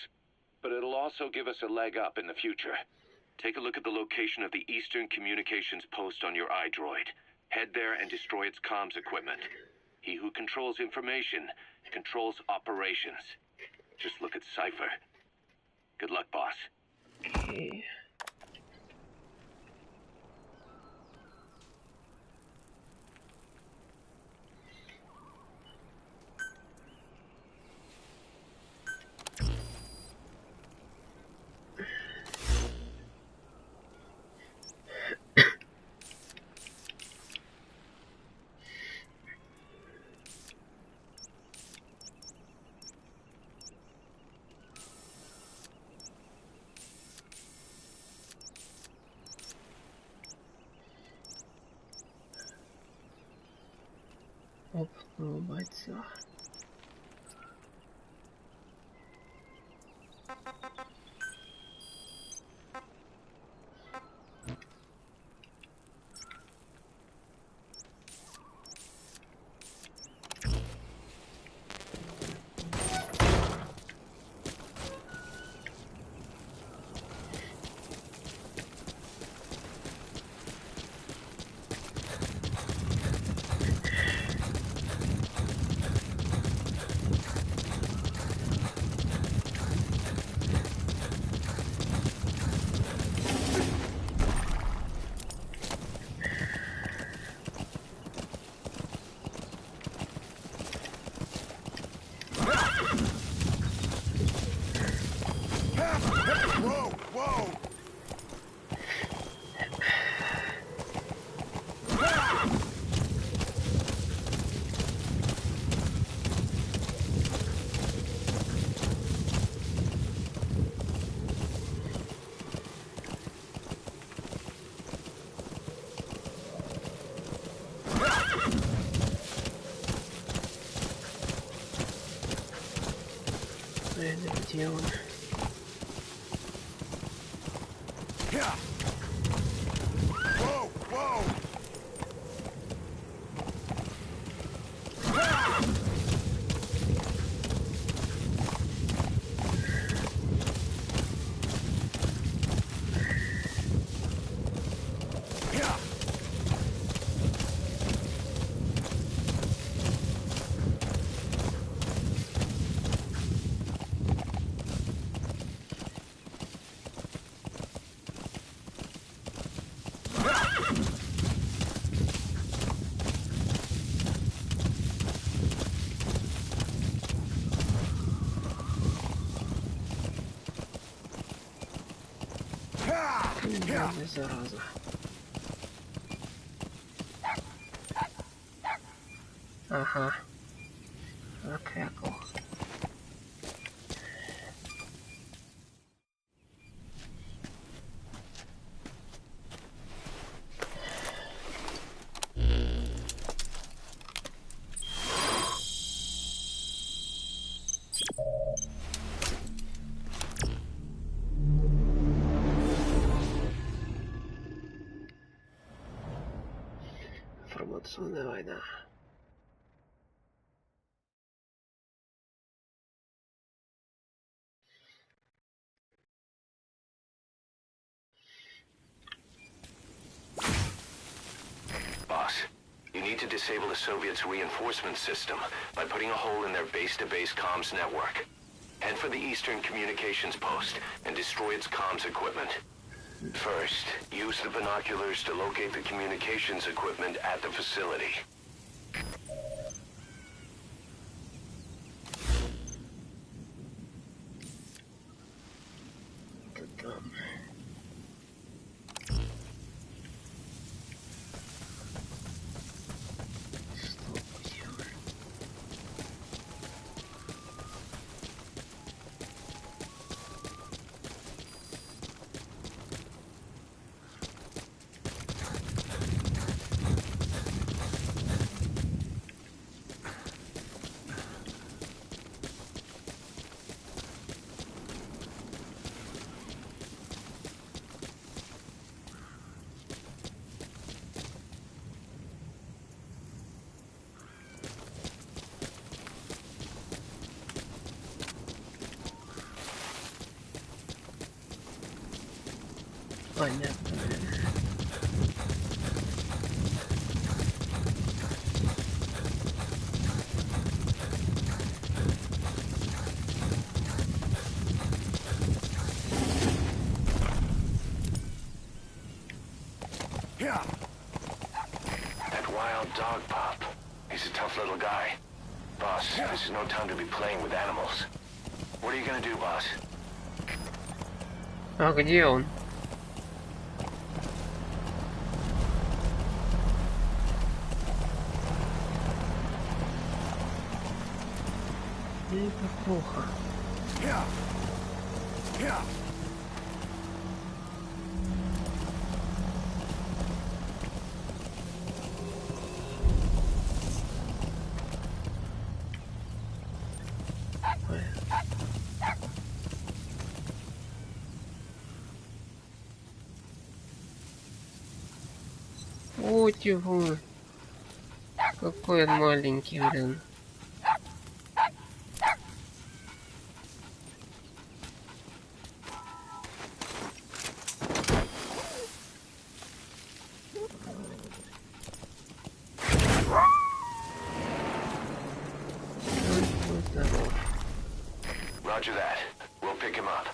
[SPEAKER 9] But it'll also give us a leg up in the future. Take a look at the location of the Eastern Communications Post on your iDroid. Head there and destroy its comms equipment. He who controls information controls operations. Just look at Cypher. Good luck, boss.
[SPEAKER 1] Okay. Опытного бойца. Где он? Зараза. Ага. Закрякал. Информационная война.
[SPEAKER 5] Boss, you need to disable the Soviets' reinforcement system by putting a hole in their base-to-base comms network. Head for the Eastern Communications Post and destroy its comms equipment. First, use the binoculars to locate the communications equipment at the facility.
[SPEAKER 1] Понятно.
[SPEAKER 5] That wild dog pup. He's a tough little guy. Boss, this is no time to be playing with animals. What are you gonna do, boss?
[SPEAKER 1] А где он? Это плохо. Вот его. Какой он маленький, блин.
[SPEAKER 5] Roger that. We'll pick him up.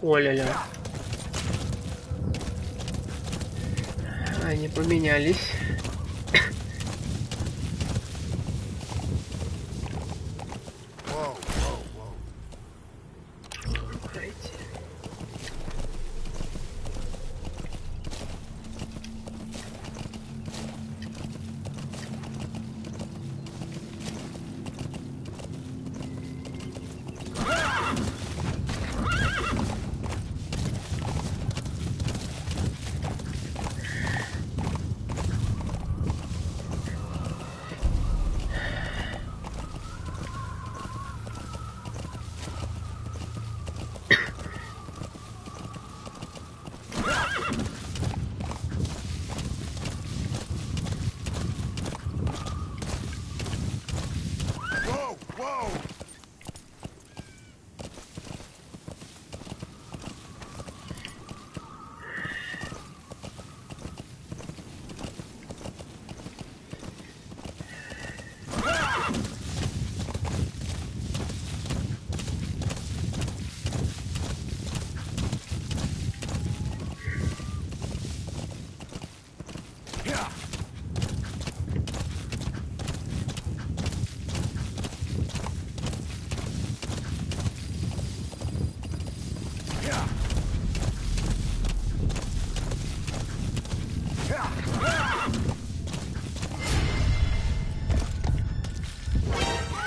[SPEAKER 1] О-ля-ля. Они поменялись.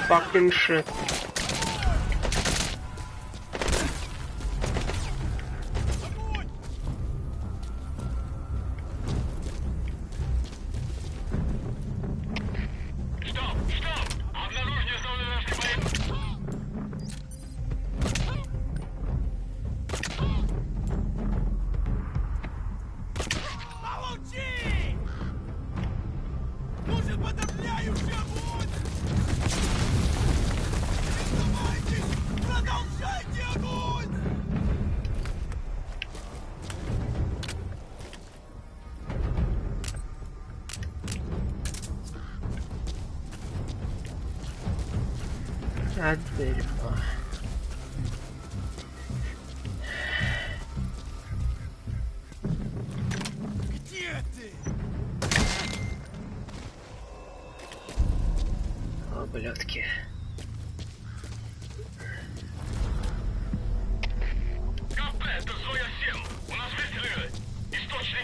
[SPEAKER 1] Fucking shit. От дерева.
[SPEAKER 2] Где ты?
[SPEAKER 1] Ублюдки.
[SPEAKER 10] КП, это Зоя 7. У нас выстрелы. Источник.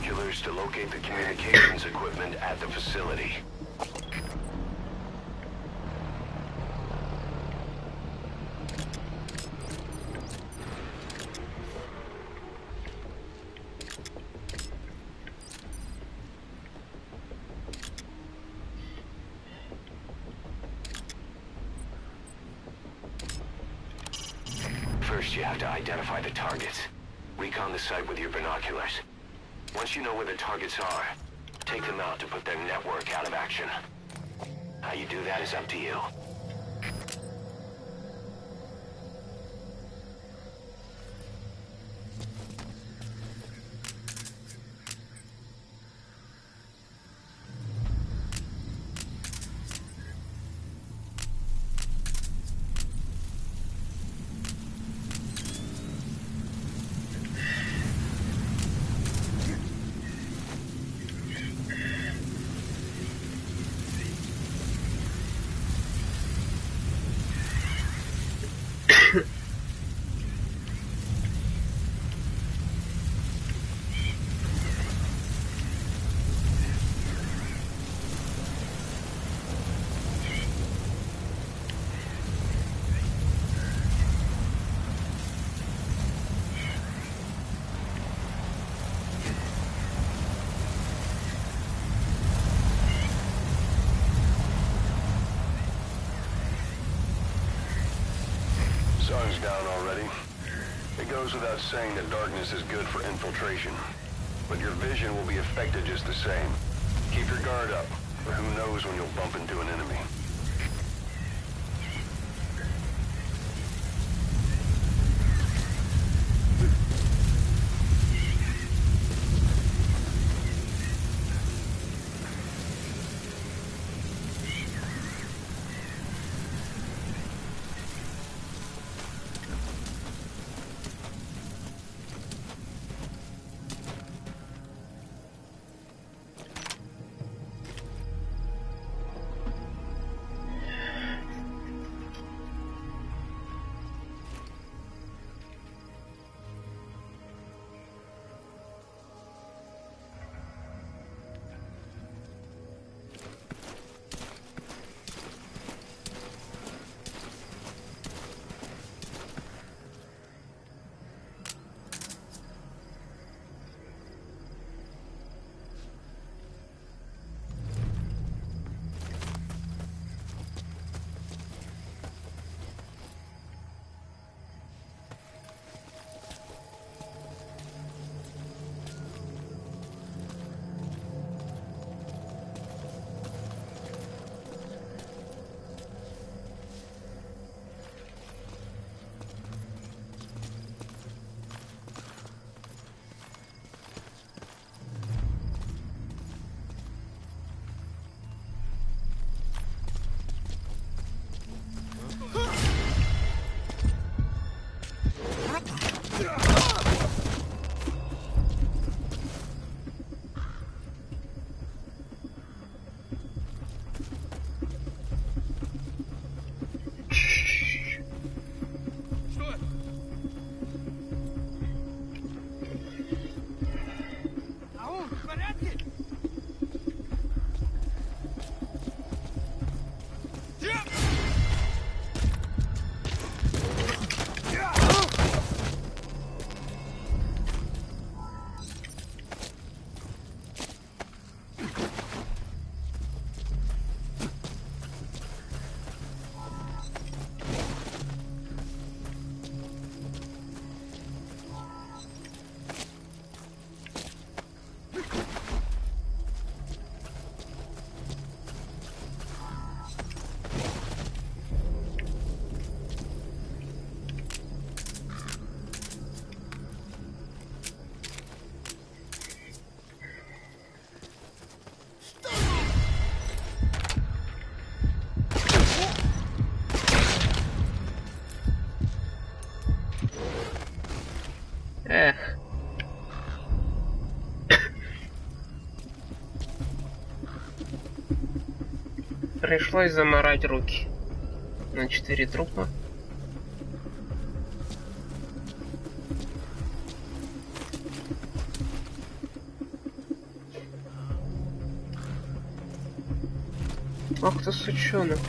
[SPEAKER 5] binoculars to locate the communications equipment at the facility. First, you have to identify the targets. Recon the site with your binoculars. Once you know where the targets are, take them out to put their network out of action. How you do that is up to you. Sun's down already. It goes without saying that darkness is good for infiltration. But your vision will be affected just the same. Keep your guard up, or who knows when you'll bump into an enemy.
[SPEAKER 1] Эх. Пришлось заморать руки на 4 трупа. Ах ты сучонок.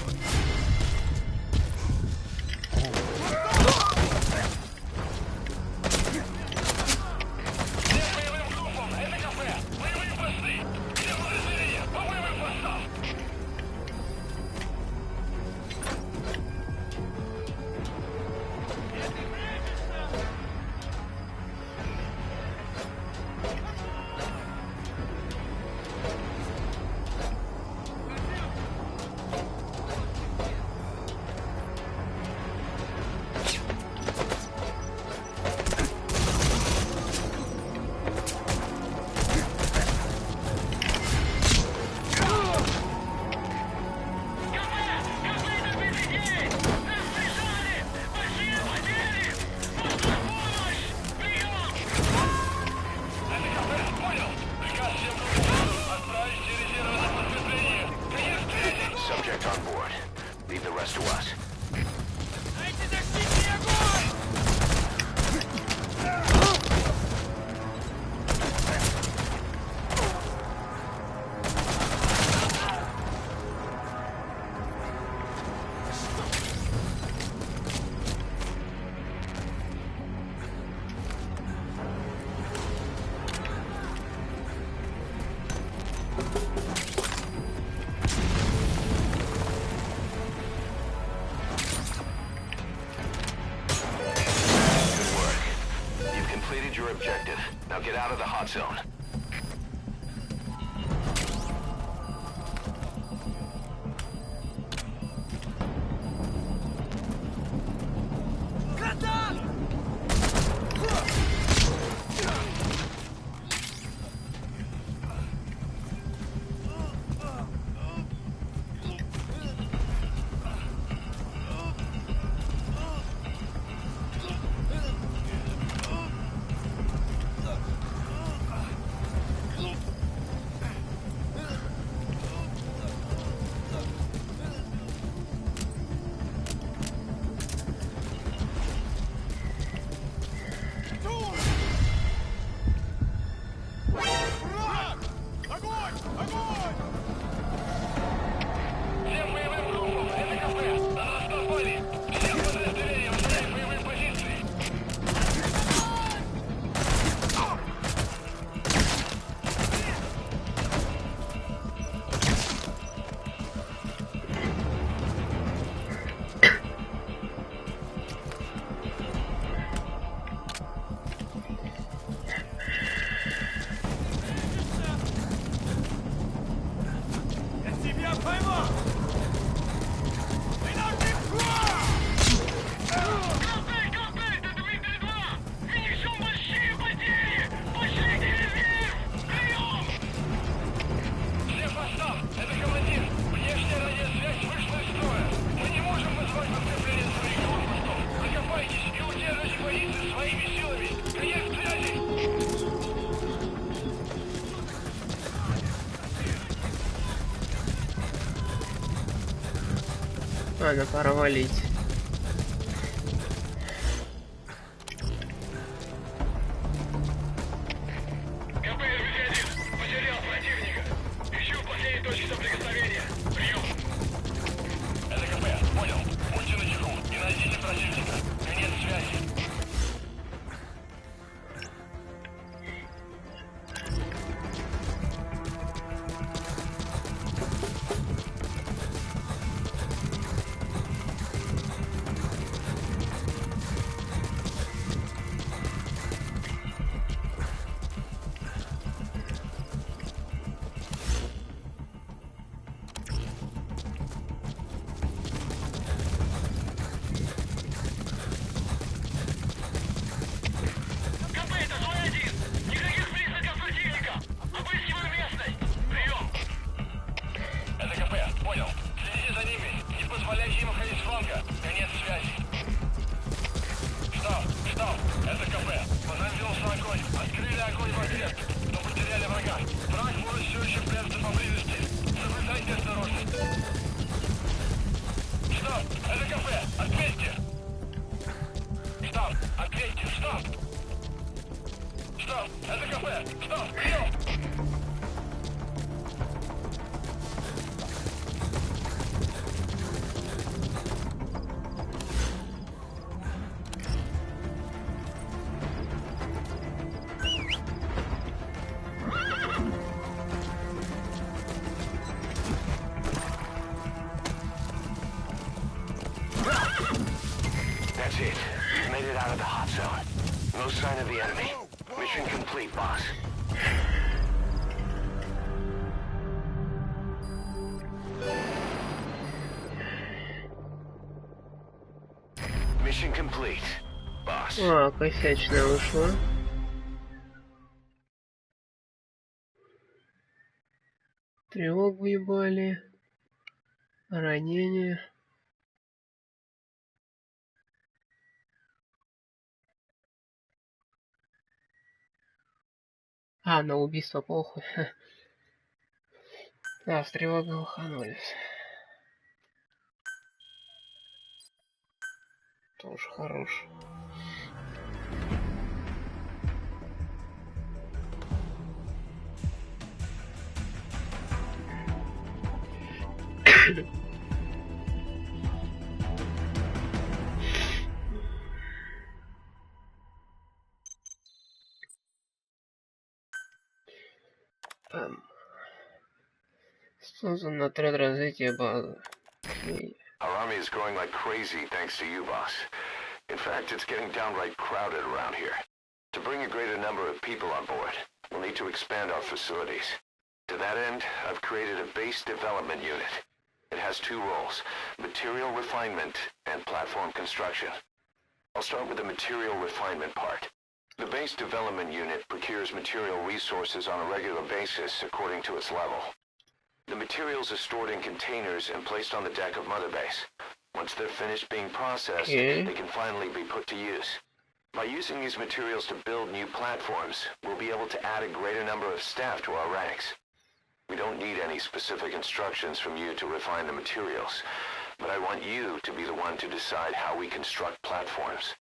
[SPEAKER 5] Now get out of the hot zone.
[SPEAKER 1] Ладно, пора валить.
[SPEAKER 5] That's it. You've made it out of the hot zone. No sign of the enemy. Mission complete, boss. Mission complete, boss.
[SPEAKER 1] А, косячная вышла. Тревогу ебали. Ранение. А, на убийство похуй. А, с тревогой лоханулись. Тоже хорош. Создан отряд развития базы.
[SPEAKER 5] Our army is growing like crazy thanks to you, boss. In fact, it's getting downright crowded around here. To bring a greater number of people on board, we'll need to expand our facilities. To that end, I've created a base development unit. It has two roles, material refinement and platform construction. I'll start with the material refinement part. The base development unit procures material resources on a regular basis according to its level. The materials are stored in containers and placed on the deck of Mother Base. Once they're finished being processed, they can finally be put to use. By using these materials to build new platforms, we'll be able to add a greater number of staff to our ranks. We don't need any specific instructions from you to refine the materials, but I want you to be the one to decide how we construct platforms.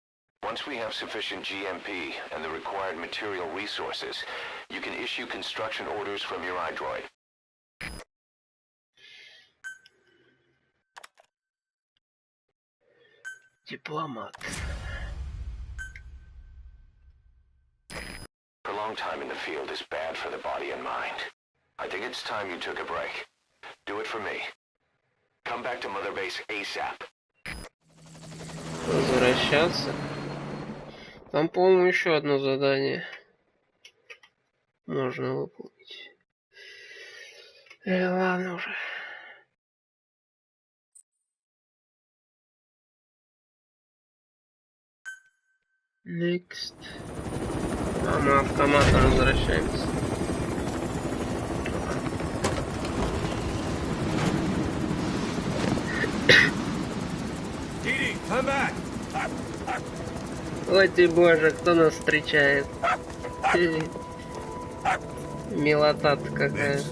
[SPEAKER 5] Once we have sufficient GMP and the required material resources, you can issue construction orders from your iDroid.
[SPEAKER 1] Дипломат.
[SPEAKER 5] Prolonged time in the field is bad for the body and mind. I think it's time you took a break. Do it for me. Come back to Mother Base ASAP.
[SPEAKER 1] Возвращаться. Там, по-моему, еще одно задание можно выполнить. Ладно уже. Next. А мы автоматом возвращаемся.
[SPEAKER 2] Come back.
[SPEAKER 1] Ой ты боже, кто нас встречает? Милота-то какая.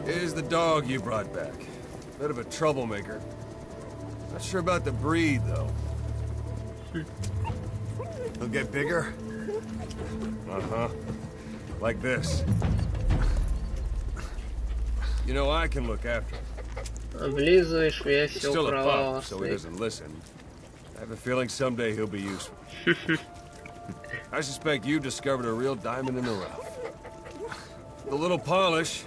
[SPEAKER 2] Here's the dog you brought back. Bit of a troublemaker. Not sure about the breed, though. He'll get bigger? Uh-huh. Like this. You know, I can look after him.
[SPEAKER 1] Облизываешь, я все
[SPEAKER 2] Still a
[SPEAKER 1] права.
[SPEAKER 2] pup, so he doesn't listen. I have a feeling someday he'll be useful. I suspect you discovered a real diamond in the rough. With a little polish,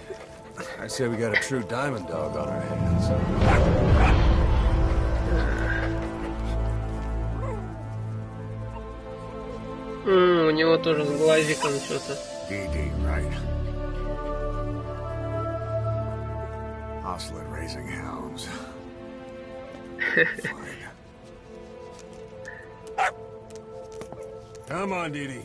[SPEAKER 2] I say we got a true diamond dog on our hands.
[SPEAKER 1] У него тоже с глазиком что-то.
[SPEAKER 4] DD, right? Hostlet raising hounds. Fine.
[SPEAKER 2] Come on, Didi.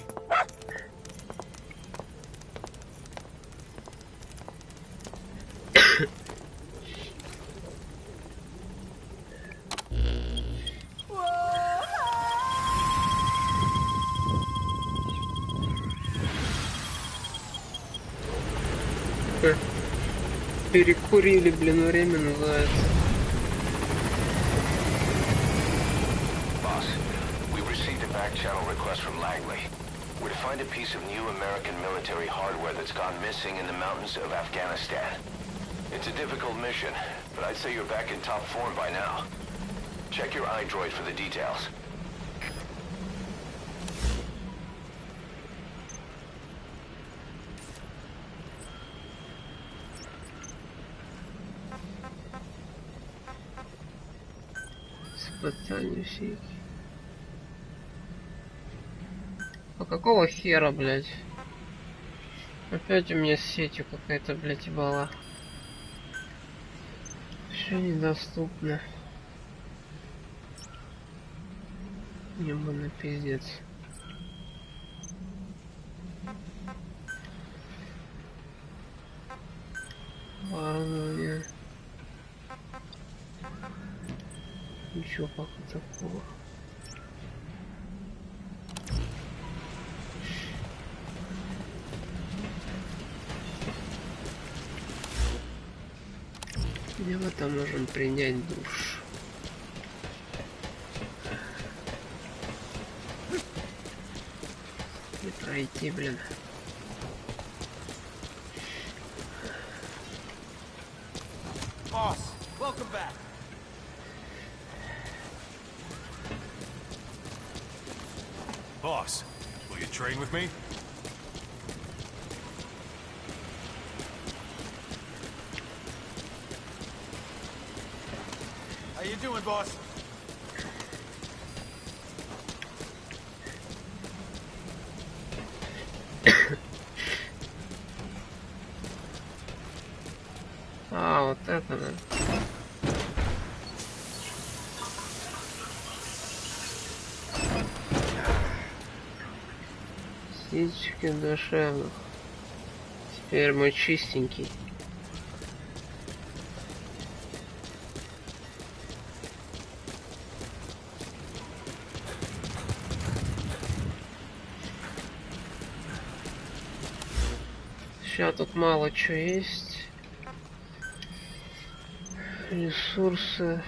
[SPEAKER 1] Перекурили, блин, время называется.
[SPEAKER 5] Boss, we received a back channel request from Langley. We're to find a piece of new American military hardware that's gone missing in the mountains of Afghanistan. It's a difficult mission, but I'd say you're back in top form by now. Check your iDroid for the details.
[SPEAKER 1] Испытание всякие. А какого хера, блядь? Опять у меня с сетью какая-то, блядь, ебала. Все недоступно. Ебаный пиздец. Ладно. Ничего пока такого. Где мы там можем принять душ? Не пройти, блин.
[SPEAKER 2] Boss, welcome back. Boss, will you train with me? How you doing, boss?
[SPEAKER 1] А, вот это, да. Ситечки душевных. Теперь мы чистенький. Сейчас тут мало чего есть. Ресурсы.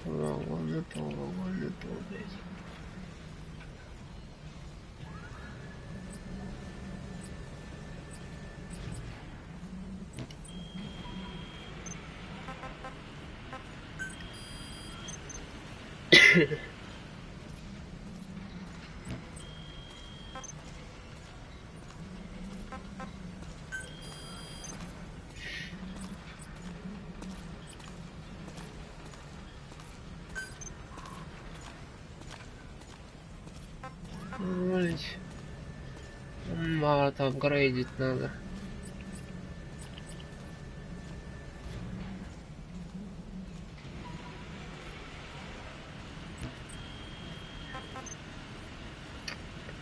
[SPEAKER 1] Вагоны, блядь. Мало-то апгрейдить надо.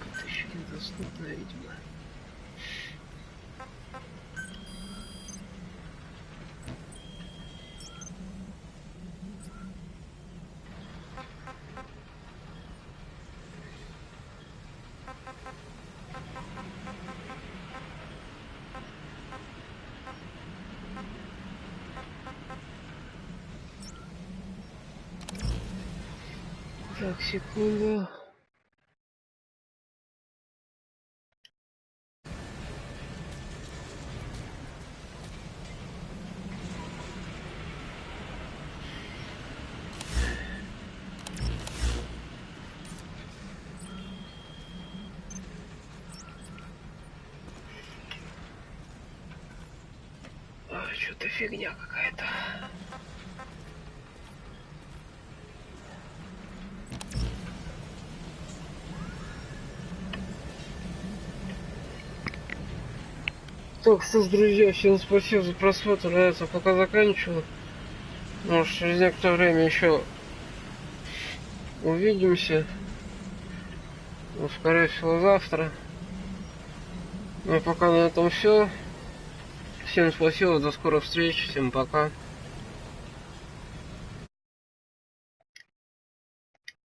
[SPEAKER 1] Это еще недоступно, видимо. Так, секунду. Что-то фигня какая-то. Так, что ж, друзья, всем спасибо за просмотр. На этом пока заканчиваю. Может, через некоторое время еще увидимся. Ну, скорее всего, завтра. Ну, пока на этом все. Всем спасибо, до скорых встреч, всем пока.